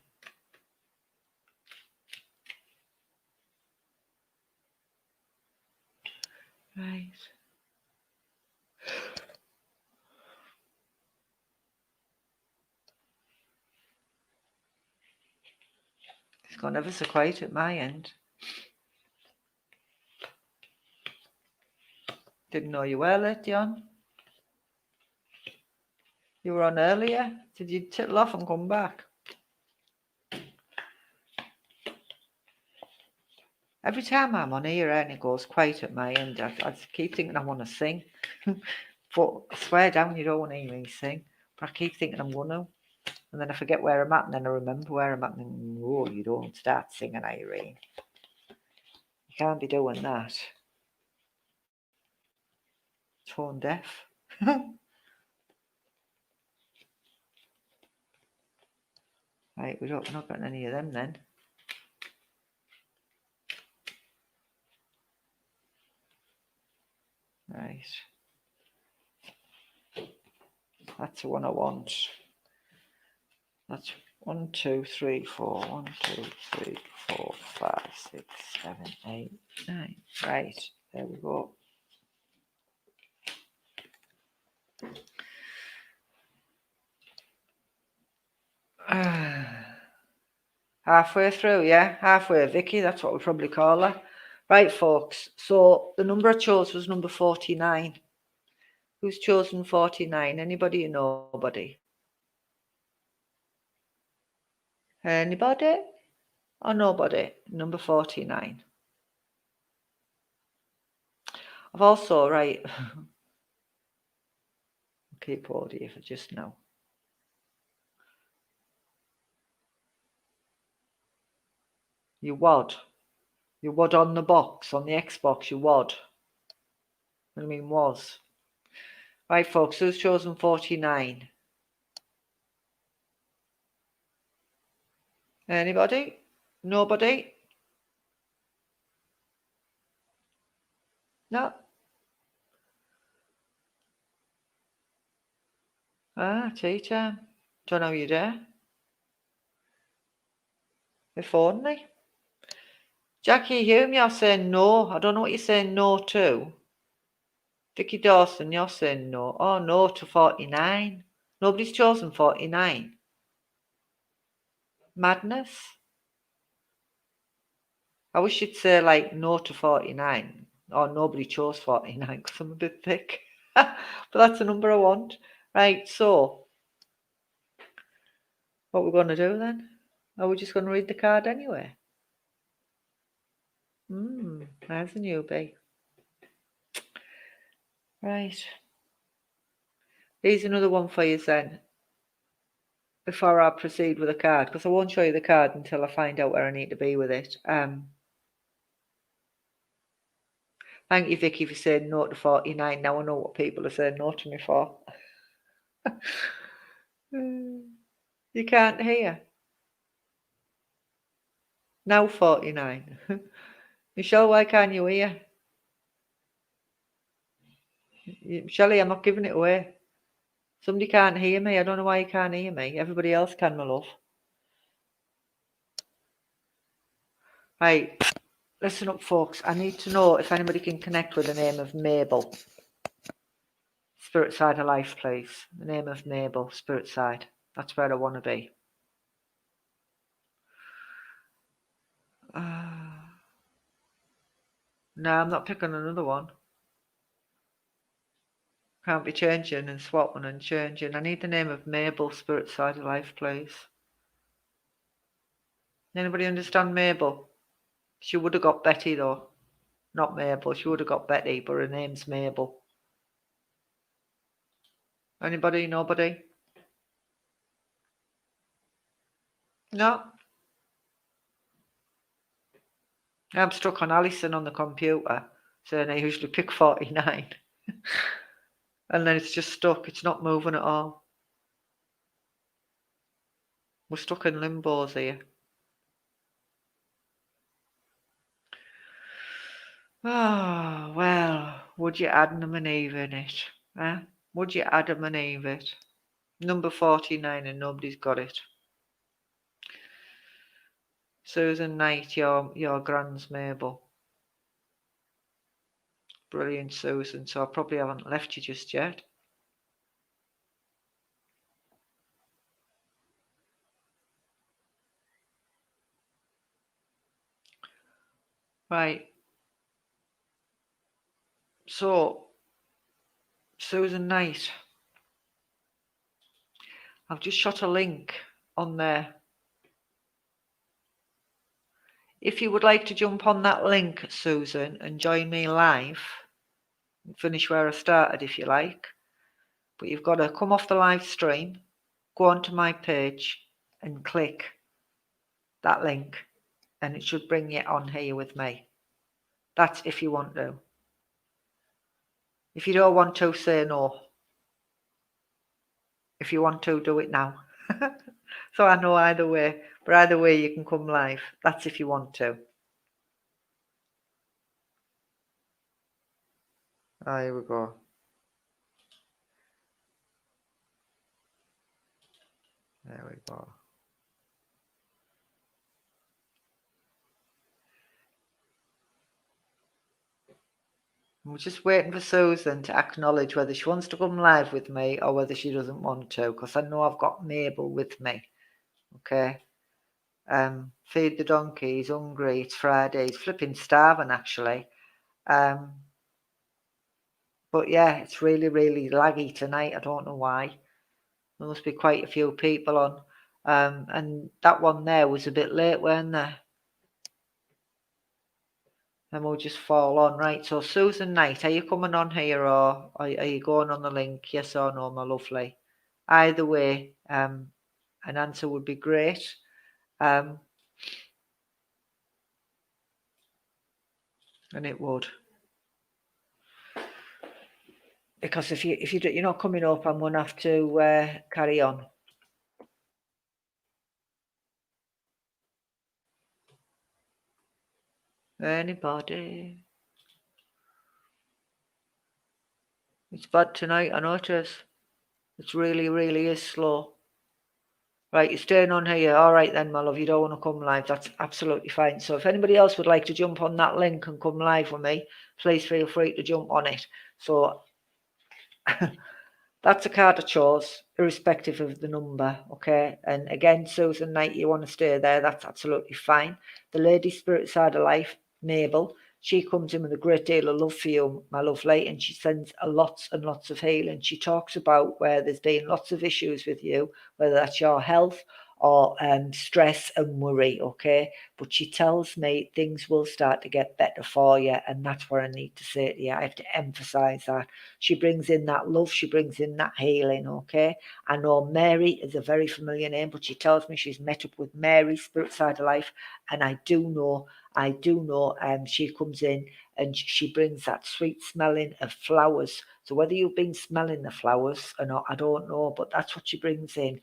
Right. It's gone ever so quiet at my end. Didn't know you were late, Dion. You were on earlier. Did you tittle off and come back? Every time I'm on here and it goes quiet at my end, I keep thinking I want to sing. But I swear down you don't want to hear me sing. But I keep thinking I'm going to. And then I forget where I'm at and then I remember where I'm at and oh, you don't start singing, Irene. You can't be doing that. Tone deaf. Right, we're not getting any of them then. Right. That's the one I want. That's 1, 2, 3, 4. 1, 2, 3, 4, 5, 6, 7, 8, 9. Right, there we go. Halfway through, yeah? Halfway, Vicky, that's what we'll probably call her. Right, folks, so the number I chose was number 49. Who's chosen 49? Anybody or nobody? Anybody or nobody? Number 49. I've also, right, I'll keep hold of you for just now. You would. You would on the box, on the Xbox, you would. I mean, was. Right, folks, who's chosen 49? Anybody? Nobody? No? Ah, tea time. Don't know you there. They phoned me. Jackie Hume, you're saying no. I don't know what you're saying no to. Vicky Dawson, you're saying no. Oh, no to 49. Nobody's chosen 49. Madness. I wish you'd say like no to 49. Or nobody chose 49 because I'm a bit thick. But that's the number I want. Right, so what we're going to do then? Are we just going to read the card anyway? There's a newbie. Right. Here's another one for you then. before I proceed with the card, because I won't show you the card until I find out where I need to be with it. Thank you, Vicky, for saying no to 49. Now I know what people are saying no to me for. You can't hear. Now 49. Michelle, why can't you hear? Shelley, I'm not giving it away. Somebody can't hear me. I don't know why you can't hear me. Everybody else can, my love. Right, listen up, folks. I need to know if anybody can connect with the name of Mabel. Spirit side of life, please. The name of Mabel, spirit side. That's where I want to be. No, I'm not picking another one. Can't be changing and swapping and changing. I need the name of Mabel, spirit side of life, please. Anybody understand Mabel? She would have got Betty, though. Not Mabel. She would have got Betty, but her name's Mabel. Anybody? Nobody? No? I'm stuck on Alison on the computer, saying I usually pick 49. And then it's just stuck. It's not moving at all. We're stuck in limbos here. Oh, well, would you Adam and Eve in it? Eh? Would you Adam and Eve it? Number 49 and nobody's got it. Susan Knight, your grand's Mabel. Brilliant, Susan. So I probably haven't left you just yet. Right. So, Susan Knight. I've just shot a link on there. If you would like to jump on that link, Susan, and join me live, finish where I started if you like, but you've got to come off the live stream, go onto my page and click that link, and it should bring you on here with me. That's if you want to. If you don't want to, say no. If you want to, do it now. So I know either way, but either way you can come live. That's if you want to. Ah, here we go. There we go. We're just waiting for Susan to acknowledge whether she wants to come live with me or whether she doesn't want to, because I know I've got Mabel with me. Okay. Feed the donkey, he's hungry, it's Friday, he's flipping starving actually. But yeah, it's really, really laggy tonight. I don't know why. There must be quite a few people on. And that one there was a bit late, weren't there? And we'll just fall on. Right, so Susan Knight, are you coming on here or are you going on the link? Yes or no, my lovely? Either way, an answer would be great. And it would. Because if you're not coming up, I'm gonna have to carry on. Anybody? It's bad tonight, I notice. It really, really is slow. Right, you're staying on here. All right then, my love. You don't want to come live. That's absolutely fine. So if anybody else would like to jump on that link and come live with me, please feel free to jump on it. So that's a card I chose, irrespective of the number, okay? And again, Susan Knight, you want to stay there, that's absolutely fine. The lady spirit side of life, Mabel, she comes in with a great deal of love for you, my lovely, and she sends lots and lots of healing. She talks about where there's been lots of issues with you, whether that's your health or stress and worry, okay? But she tells me things will start to get better for you, and that's what I need to say to you. I have to emphasize that. She brings in that love, she brings in that healing, okay? I know Mary is a very familiar name, but she tells me she's met up with Mary, Spirit Side of Life, and I do know, she comes in and she brings that sweet smelling of flowers. So whether you've been smelling the flowers or not, I don't know, but that's what she brings in.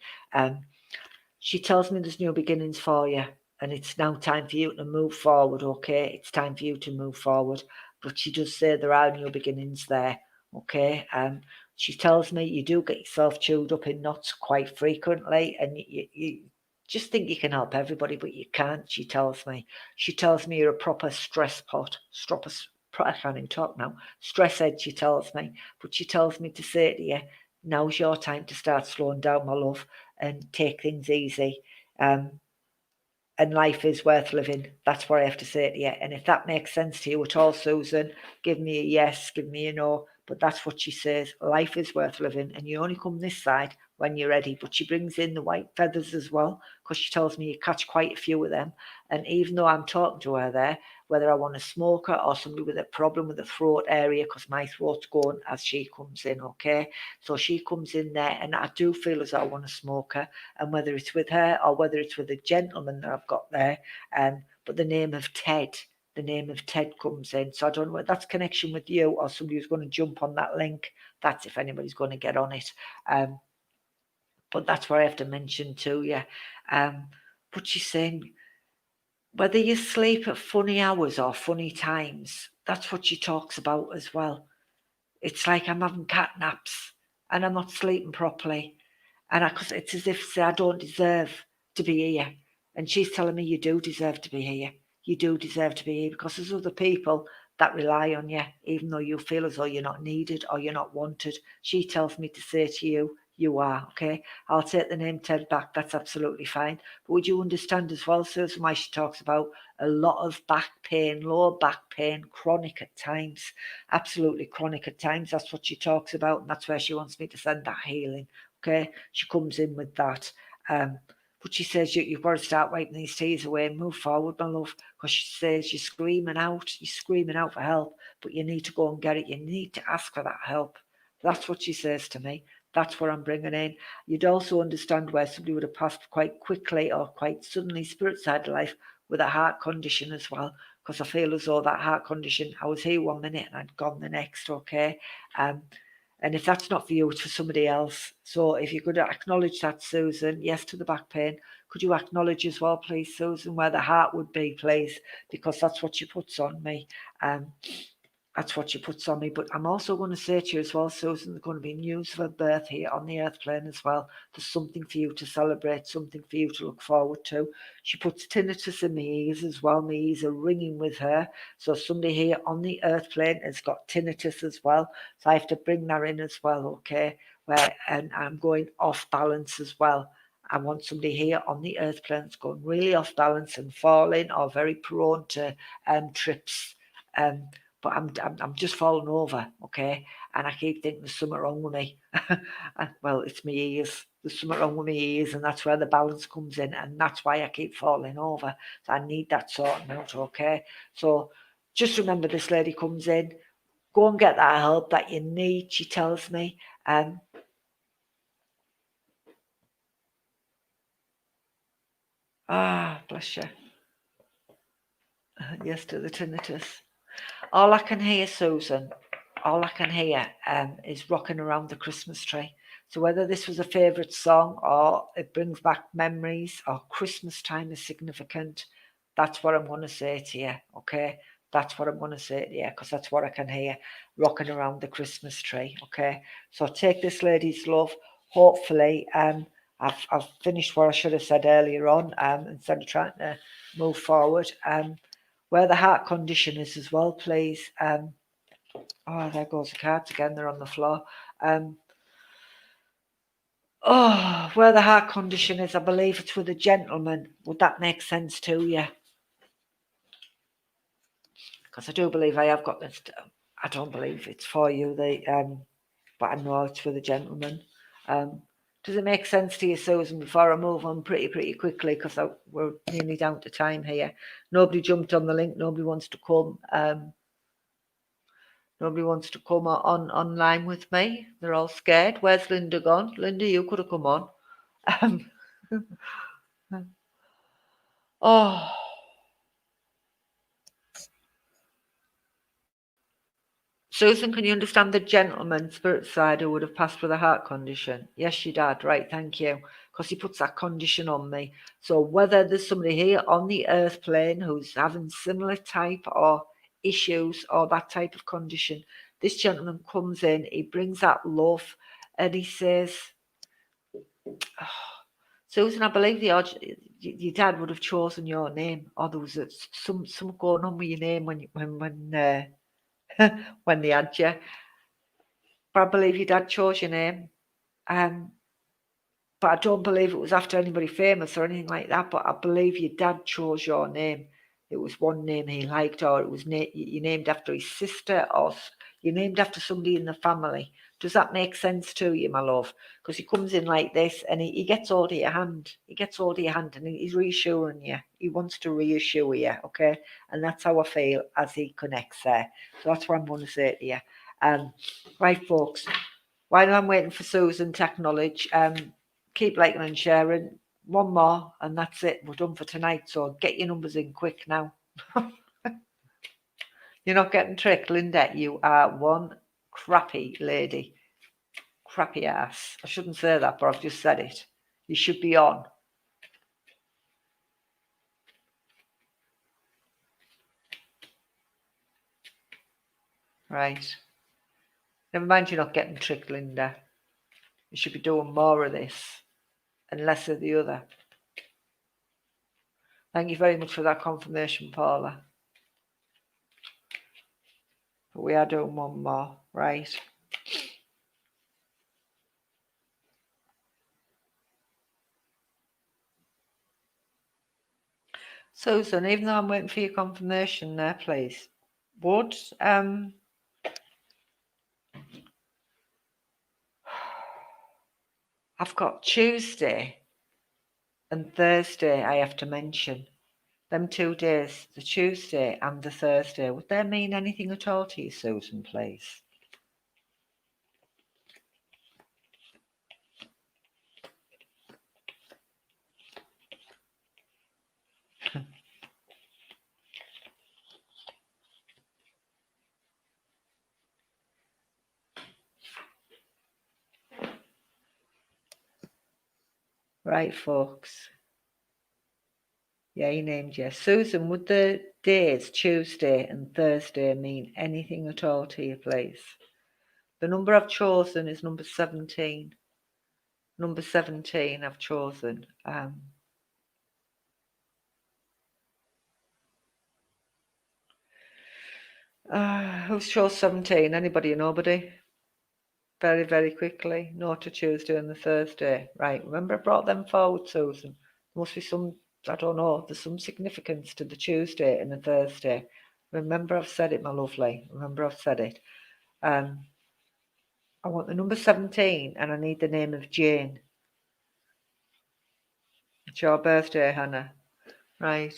She tells me there's new beginnings for you, and it's now time for you to move forward, okay? It's time for you to move forward. But she does say there are new beginnings there, okay? She tells me you do get yourself chewed up in knots quite frequently, and you just think you can help everybody, but you can't, she tells me. She tells me you're a proper stress pot. I can't even talk now. Stress head, she tells me. But she tells me to say to you, now's your time to start slowing down, my love, and take things easy. And life is worth living. That's what I have to say to you. And if that makes sense to you at all, Susan, give me a yes, give me a no. But that's what she says. Life is worth living, and you only come this side when you're ready. But she brings in the white feathers as well, because she tells me you catch quite a few of them. And even though I'm talking to her there, whether I want a smoker or somebody with a problem with the throat area, because my throat's going as she comes in, okay? So she comes in there, and I do feel as though I want a smoker, and whether it's with her or whether it's with a gentleman that I've got there, but the name of Ted comes in. So I don't know whether that's connection with you or somebody who's going to jump on that link. That's if anybody's going to get on it. But that's what I have to mention to you. But she's saying, whether you sleep at funny hours or funny times, that's what she talks about as well. It's like I'm having cat naps and I'm not sleeping properly. And cause it's as if say, I don't deserve to be here. And she's telling me you do deserve to be here. You do deserve to be here, because there's other people that rely on you, even though you feel as though you're not needed or you're not wanted. She tells me to say to you, you are, okay? I'll take the name Ted back, that's absolutely fine. But would you understand as well, Susan, why she talks about a lot of back pain, lower back pain, chronic at times, absolutely chronic at times. That's what she talks about, and that's where she wants me to send that healing. Okay, she comes in with that. But she says you've got to start wiping these tears away and move forward, my love, because she says you're screaming out for help, but you need to go and get it. You need to ask for that help. That's what she says to me. That's what I'm bringing in. You'd also understand where somebody would have passed quite quickly or quite suddenly, spirit side of life, with a heart condition as well, because I feel as though that heart condition, I was here 1 minute and I'd gone the next, okay? And if that's not for you, it's for somebody else. So if you could acknowledge that, Susan, yes to the back pain. Could you acknowledge as well, please, Susan, where the heart would be, please? Because that's what she puts on me. That's what she puts on me. But I'm also going to say to you as well, Susan, there's going to be news of her birth here on the earth plane as well. There's something for you to celebrate, something for you to look forward to. She puts tinnitus in my ears as well. My ears are ringing with her. So somebody here on the earth plane has got tinnitus as well. So I have to bring that in as well, okay? And I'm going off balance as well. I want somebody here on the earth plane that's going really off balance and falling or very prone to trips. But I'm just falling over, okay? And I keep thinking there's something wrong with me. Well, it's my ears. There's something wrong with my ears, and that's where the balance comes in, and that's why I keep falling over. So I need that sorting out, okay? So just remember, this lady comes in. Go and get that help that you need, she tells me. Bless you. Yes to the tinnitus. All I can hear, Susan, all I can hear is rocking around the Christmas tree. So whether this was a favourite song or it brings back memories or Christmas time is significant, that's what I'm going to say to you, okay? That's what I'm going to say to you, because that's what I can hear, rocking around the Christmas tree, okay? So take this lady's love. Hopefully, I've finished what I should have said earlier on, instead of trying to move forward. Where the heart condition is as well, please. There goes the cards again. They're on the floor. Where the heart condition is, I believe it's with a gentleman. Would that make sense to you? Because I do believe I have got this. I don't believe it's for you. But I know it's with a gentleman. Does it make sense to you, Susan, before I move on pretty quickly, because we're nearly down to time here. Nobody jumped on the link. Nobody wants to come. Nobody wants to come online with me. They're all scared. Where's Linda gone? Linda, you could have come on. Oh, Susan, can you understand the gentleman spirit side who would have passed with a heart condition? Yes, your dad. Right, thank you. Because he puts that condition on me. So whether there's somebody here on the earth plane who's having similar type or issues or that type of condition, this gentleman comes in, he brings that love, and he says, oh, Susan, I believe your dad would have chosen your name, or there was some going on with your name when when they had you. But I believe your dad chose your name. But I don't believe it was after anybody famous or anything like that. But I believe your dad chose your name. It was one name he liked, or it was you named after his sister, or you named after somebody in the family. Does that make sense to you, my love? Because he comes in like this, and he gets hold of your hand. He gets hold of your hand, and he's reassuring you. He wants to reassure you, okay? And that's how I feel as he connects there. So that's what I'm going to say to you. Right, folks. While I'm waiting for Susan to acknowledge, keep liking and sharing. One more, and that's it. We're done for tonight. So get your numbers in quick now. You're not getting tricked, Linda. You are one crappy lady. Crappy ass. I shouldn't say that, but I've just said it. You should be on. Right. Never mind you're not getting tricked, Linda. You should be doing more of this and less of the other. Thank you very much for that confirmation, Paula. But we are doing one more, right? Susan, even though I'm waiting for your confirmation there, please, would I've got Tuesday and Thursday I have to mention. Them 2 days, the Tuesday and the Thursday, would they mean anything at all to you, Susan, please? Right, folks. Yeah, he named you. Susan, would the days Tuesday and Thursday mean anything at all to you, please? The number I've chosen is number 17. Number 17 I've chosen. Who's chose 17? Anybody or nobody? Very quickly. No to Tuesday and the Thursday. Right, remember I brought them forward, Susan. There must be some, I don't know, there's some significance to the Tuesday and the Thursday. Remember I've said it, my lovely. Remember I've said it. I want the number 17 and I need the name of Jane. It's your birthday, Hannah. Right.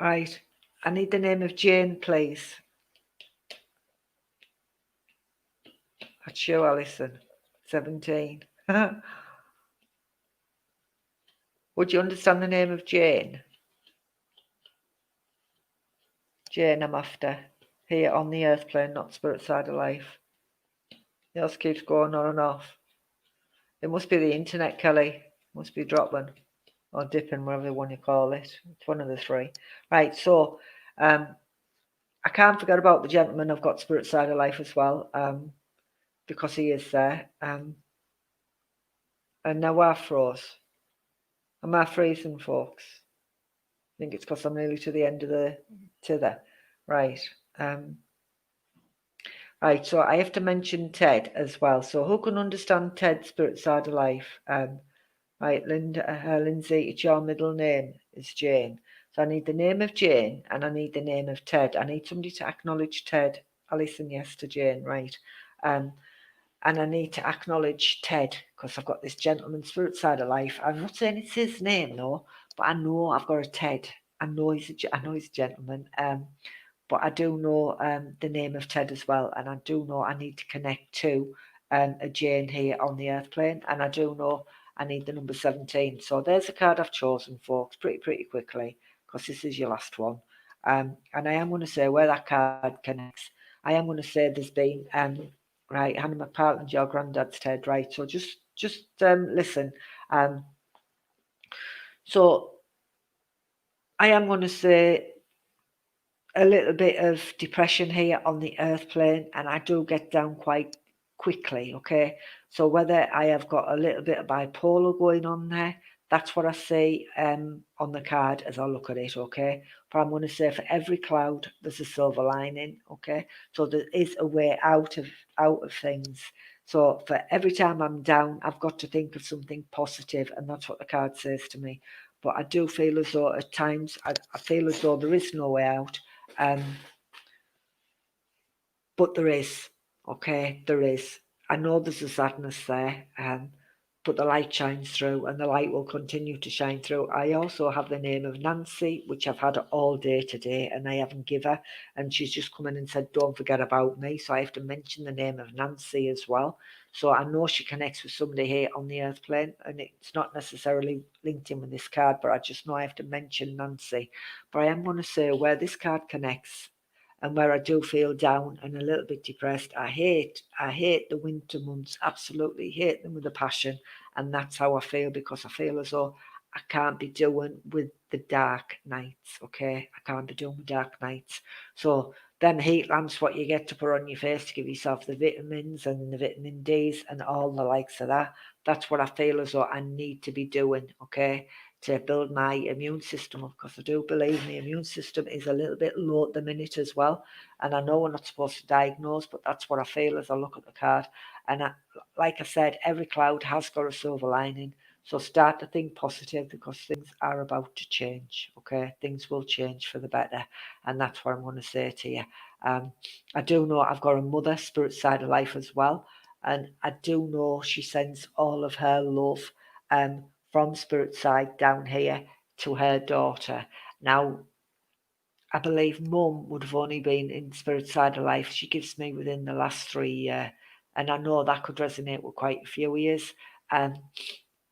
Right. I need the name of Jane, please. That's you, Alison. 17. Would you understand the name of Jane? Jane, I'm after. Here on the earth plane, not spirit side of life. Yours keeps going on and off. It must be the internet, Kelly. Must be dropping or dipping, whatever one you call it. It's one of the three. Right, so I can't forget about the gentleman I've got spirit side of life as well, because he is there. And now I froze. Am I freezing, folks? I think it's because I'm nearly to the end of the tether. Right. Right, so I have to mention Ted as well. So who can understand Ted's spirit side of life? Right, Lindsay, it's your middle name is Jane. So I need the name of Jane and I need the name of Ted. I need somebody to acknowledge Ted. Alison, yes to Jane, right. and I need to acknowledge Ted because I've got this gentleman spirit side of life. I'm not saying it's his name though, but I know I've got a Ted. I know he's a gentleman. But I do know the name of Ted as well, and I do know I need to connect to a Jane here on the earth plane, and I do know I need the number 17. So there's a card I've chosen, folks, pretty quickly, because this is your last one. And I am going to say where that card connects. I am going to say there's been right, Hannah McPartland's your granddad's Ted, right? So just listen. So I am going to say a little bit of depression here on the earth plane, and I do get down quite quickly, okay? So whether I have got a little bit of bipolar going on there, that's what I see on the card as I look at it, okay? But I'm going to say for every cloud there's a silver lining, okay? So there is a way out of things. So for every time I'm down, I've got to think of something positive, and that's what the card says to me. But I do feel as though at times I feel as though there is no way out. But there is, okay, there is. I know there's a sadness there, but the light shines through, and the light will continue to shine through. I also have the name of Nancy, which I've had all day today, and I haven't given her, and she's just come in and said, don't forget about me, so I have to mention the name of Nancy as well. So I know she connects with somebody here on the earth plane, and it's not necessarily linked in with this card, but I just know I have to mention Nancy. But I am going to say where this card connects, and where I do feel down and a little bit depressed. I hate the winter months, absolutely hate them with a passion, and that's how I feel, because I feel as though I can't be doing with the dark nights, okay? I can't be doing with dark nights. So them heat lamps, what you get to put on your face to give yourself the vitamins and the vitamin Ds and all the likes of that, that's what I feel as though I need to be doing, okay? To build my immune system up, because I do believe my immune system is a little bit low at the minute as well. And I know we're not supposed to diagnose, but that's what I feel as I look at the card. And like I said, every cloud has got a silver lining. So start to think positive, because things are about to change. Okay, things will change for the better, and that's what I'm going to say to you. I do know I've got a mother spirit side of life as well, and I do know she sends all of her love from spirit side down here to her daughter. Now, I believe mum would have only been in spirit side of life she gives me within the last 3 years, and I know that could resonate with quite a few years. Um,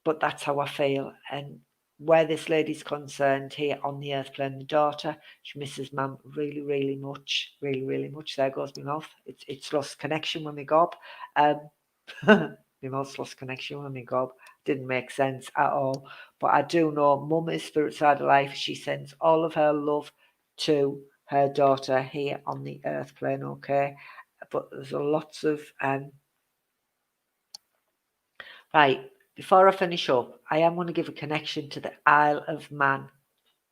but that's how I feel. And where this lady's concerned here on the earth plane, the daughter, she misses mum really much. There goes my mouth. It's lost connection with me gob. Um, my mouth's lost connection with me gob. Didn't make sense at all. But I do know mum is spirit side of life. She sends all of her love to her daughter here on the earth plane, okay? But there's a lots of right, before I finish up, I am going to give a connection to the Isle of Man.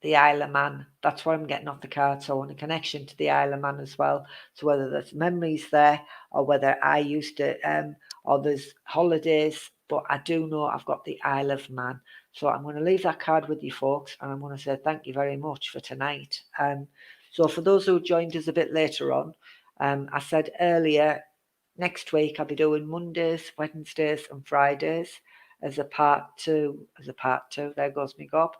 The Isle of Man. That's what I'm getting off the card. So I want a connection to the Isle of Man as well. So whether there's memories there, or whether I used to, or there's holidays, but I do know I've got the Isle of Man. So I'm going to leave that card with you folks, and I'm going to say thank you very much for tonight. So for those who joined us a bit later on, I said earlier, next week I'll be doing Mondays, Wednesdays, and Fridays as a part two. There goes me gob.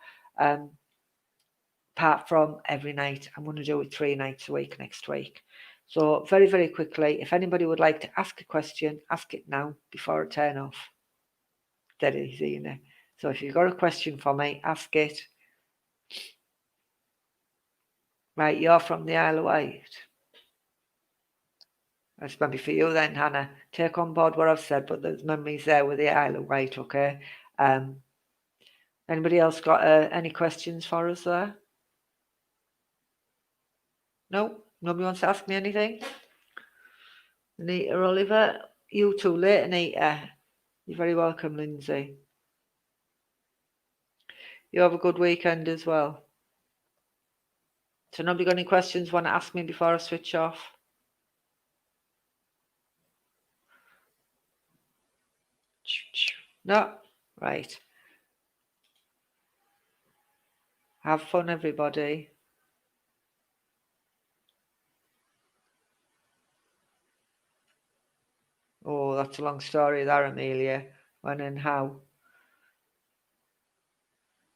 Apart from every night, I'm going to do it 3 nights a week next week. So very quickly, if anybody would like to ask a question, ask it now before I turn off. Dead easy, you know. So if you've got a question for me, ask it. Right, you're from the Isle of Wight. That's maybe for you then, Hannah. Take on board what I've said, but there's memories there with the Isle of Wight, okay? Anybody else got any questions for us there? No? Nobody wants to ask me anything? Anita Oliver? You too late, Anita. You're very welcome, Lindsay. You have a good weekend as well. So nobody got any questions want to ask me before I switch off? No? Right. Have fun, everybody. Oh, that's a long story there, Amelia. When and how.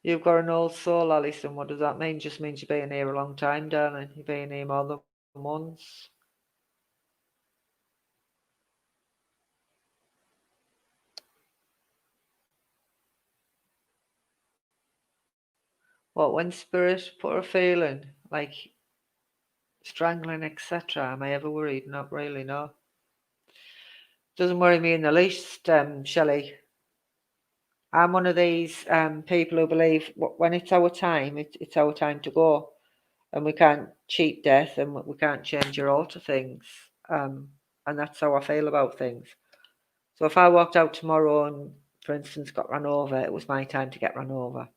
You've got an old soul, Alison. What does that mean? Just means you've been here a long time, darling. You've been here more than once. What, when spirit put a feeling like strangling, etc.? Am I ever worried? Not really, no. Doesn't worry me in the least, Shelley. I'm one of these people who believe when it's our time, it's our time to go. And we can't cheat death and we can't change or alter things. And that's how I feel about things. So if I walked out tomorrow and, for instance, got run over, it was my time to get run over.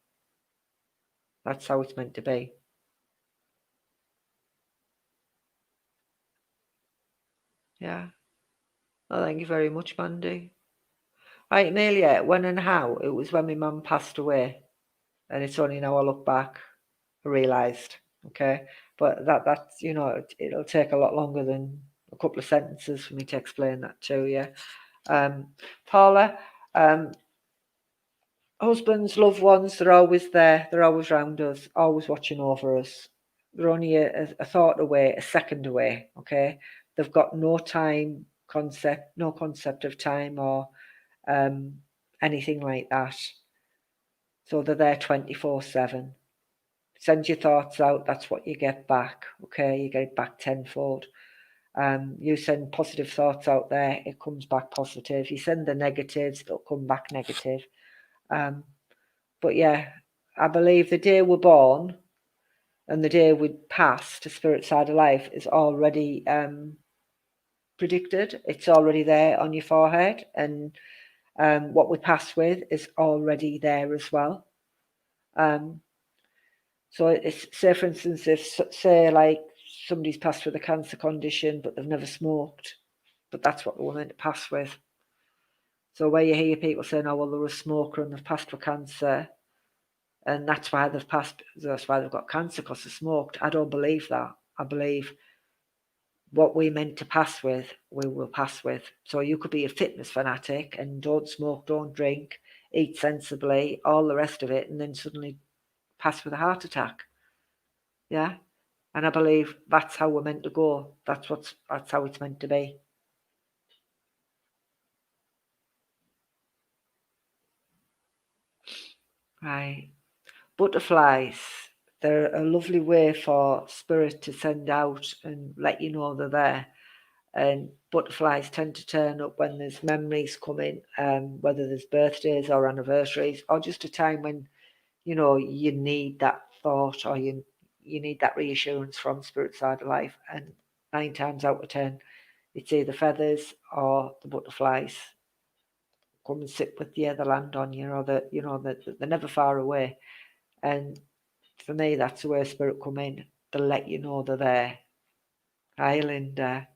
That's how it's meant to be. Yeah. Oh, thank you very much, Mandy. Right, Amelia, when and how? It was when my mum passed away. And it's only now I look back, I realised. Okay. But that's, it'll take a lot longer than a couple of sentences for me to explain that to you. Paula, husbands, loved ones, they're always there. They're always round us, always watching over us. They're only a thought away, a second away, okay? They've got no concept of time or anything like that. So they're there 24/7. Send your thoughts out, that's what you get back, okay? You get it back tenfold. You send positive thoughts out there, it comes back positive. You send the negatives, they'll come back negative. But yeah, I believe the day we're born and the day we pass to spirit side of life is already predicted. It's already there on your forehead, and what we pass with is already there as well. So it's, say for instance, if say like somebody's passed with a cancer condition but they've never smoked, but that's what they were meant to pass with. So where you hear people saying, oh well, they're a smoker and they've passed with cancer, and that's why they've got cancer because they smoked. I don't believe that. I believe what we're meant to pass with, we will pass with. So you could be a fitness fanatic and don't smoke, don't drink, eat sensibly, all the rest of it, and then suddenly pass with a heart attack. Yeah. And I believe that's how we're meant to go. That's how it's meant to be. Right. Butterflies. They're a lovely way for spirit to send out and let you know they're there. And butterflies tend to turn up when there's memories coming, whether there's birthdays or anniversaries, or just a time when you need that thought, or you need that reassurance from spirit side of life. And 9 times out of 10, it's either feathers or the butterflies come and sit with you, they land on you, or they're never far away. And for me, that's the way spirit come in. They let you know they're there. Hi, Linda.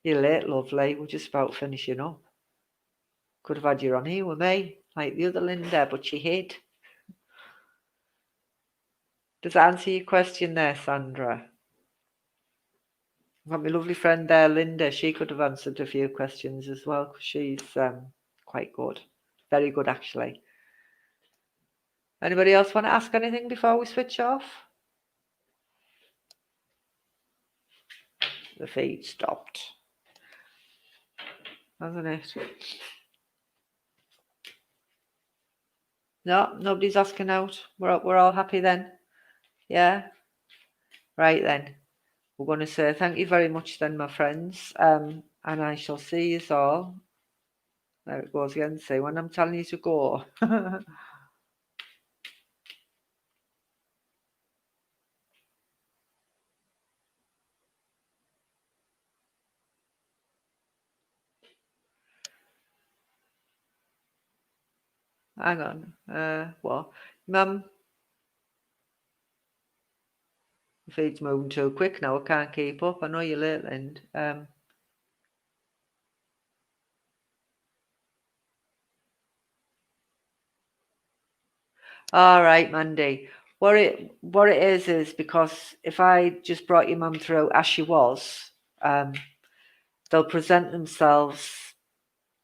You're late, lovely. We're just about finishing up. Could have had you on here with me, like the other Linda, but she hid. Does that answer your question there, Sandra? I've got my lovely friend there, Linda. She could have answered a few questions as well, because she's quite good. Very good, actually. Anybody else want to ask anything before we switch off? The feed stopped, hasn't it? No, nobody's asking out. We're all happy then. Yeah. Right then. We're going to say thank you very much then, my friends. And I shall see you all. There it goes again. Say when I'm telling you to go. Hang on. What? Mum, the feed's moving too quick now. I can't keep up. I know you're late, Lind. All right, Mandy. What it is because if I just brought your mum through as she was, they'll present themselves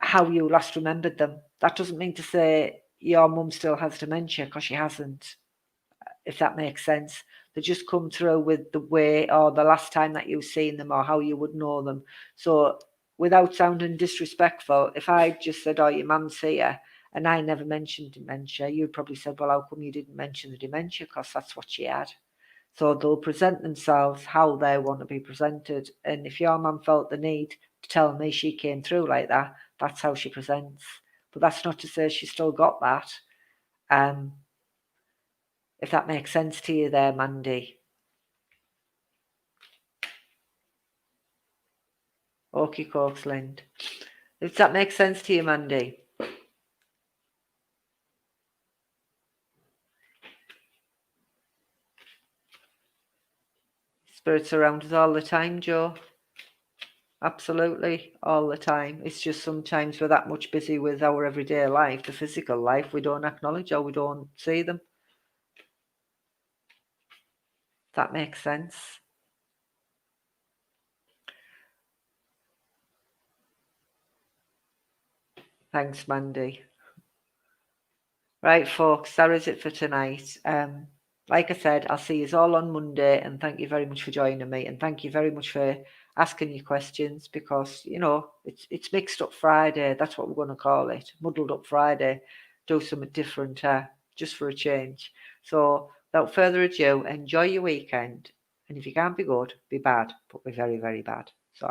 how you last remembered them. That doesn't mean to say your mum still has dementia, because she hasn't, if that makes sense. They just come through with the way or the last time that you've seen them or how you would know them. So without sounding disrespectful, if I just said, oh, your mum's here, and I never mentioned dementia, you'd probably said, well, how come you didn't mention the dementia? Because that's what she had. So they'll present themselves how they want to be presented. And if your mum felt the need to tell me she came through like that, that's how she presents. But that's not to say she still got that. If that makes sense to you there, Mandy. Okie cokes, Lind. If that makes sense to you, Mandy. Spirits around us all the time, Joe. Absolutely, all the time. It's just sometimes we're that much busy with our everyday life, the physical life, we don't acknowledge or we don't see them. That makes sense. Thanks, Mandy. Right, folks, that is it for tonight. Like I said, I'll see you all on Monday, and thank you very much for joining me, and thank you very much for asking your questions, because it's mixed up Friday. That's what we're going to call it, muddled up Friday. Do something different, just for a change. So, without further ado, enjoy your weekend, and if you can't be good, be bad, but be very, very bad.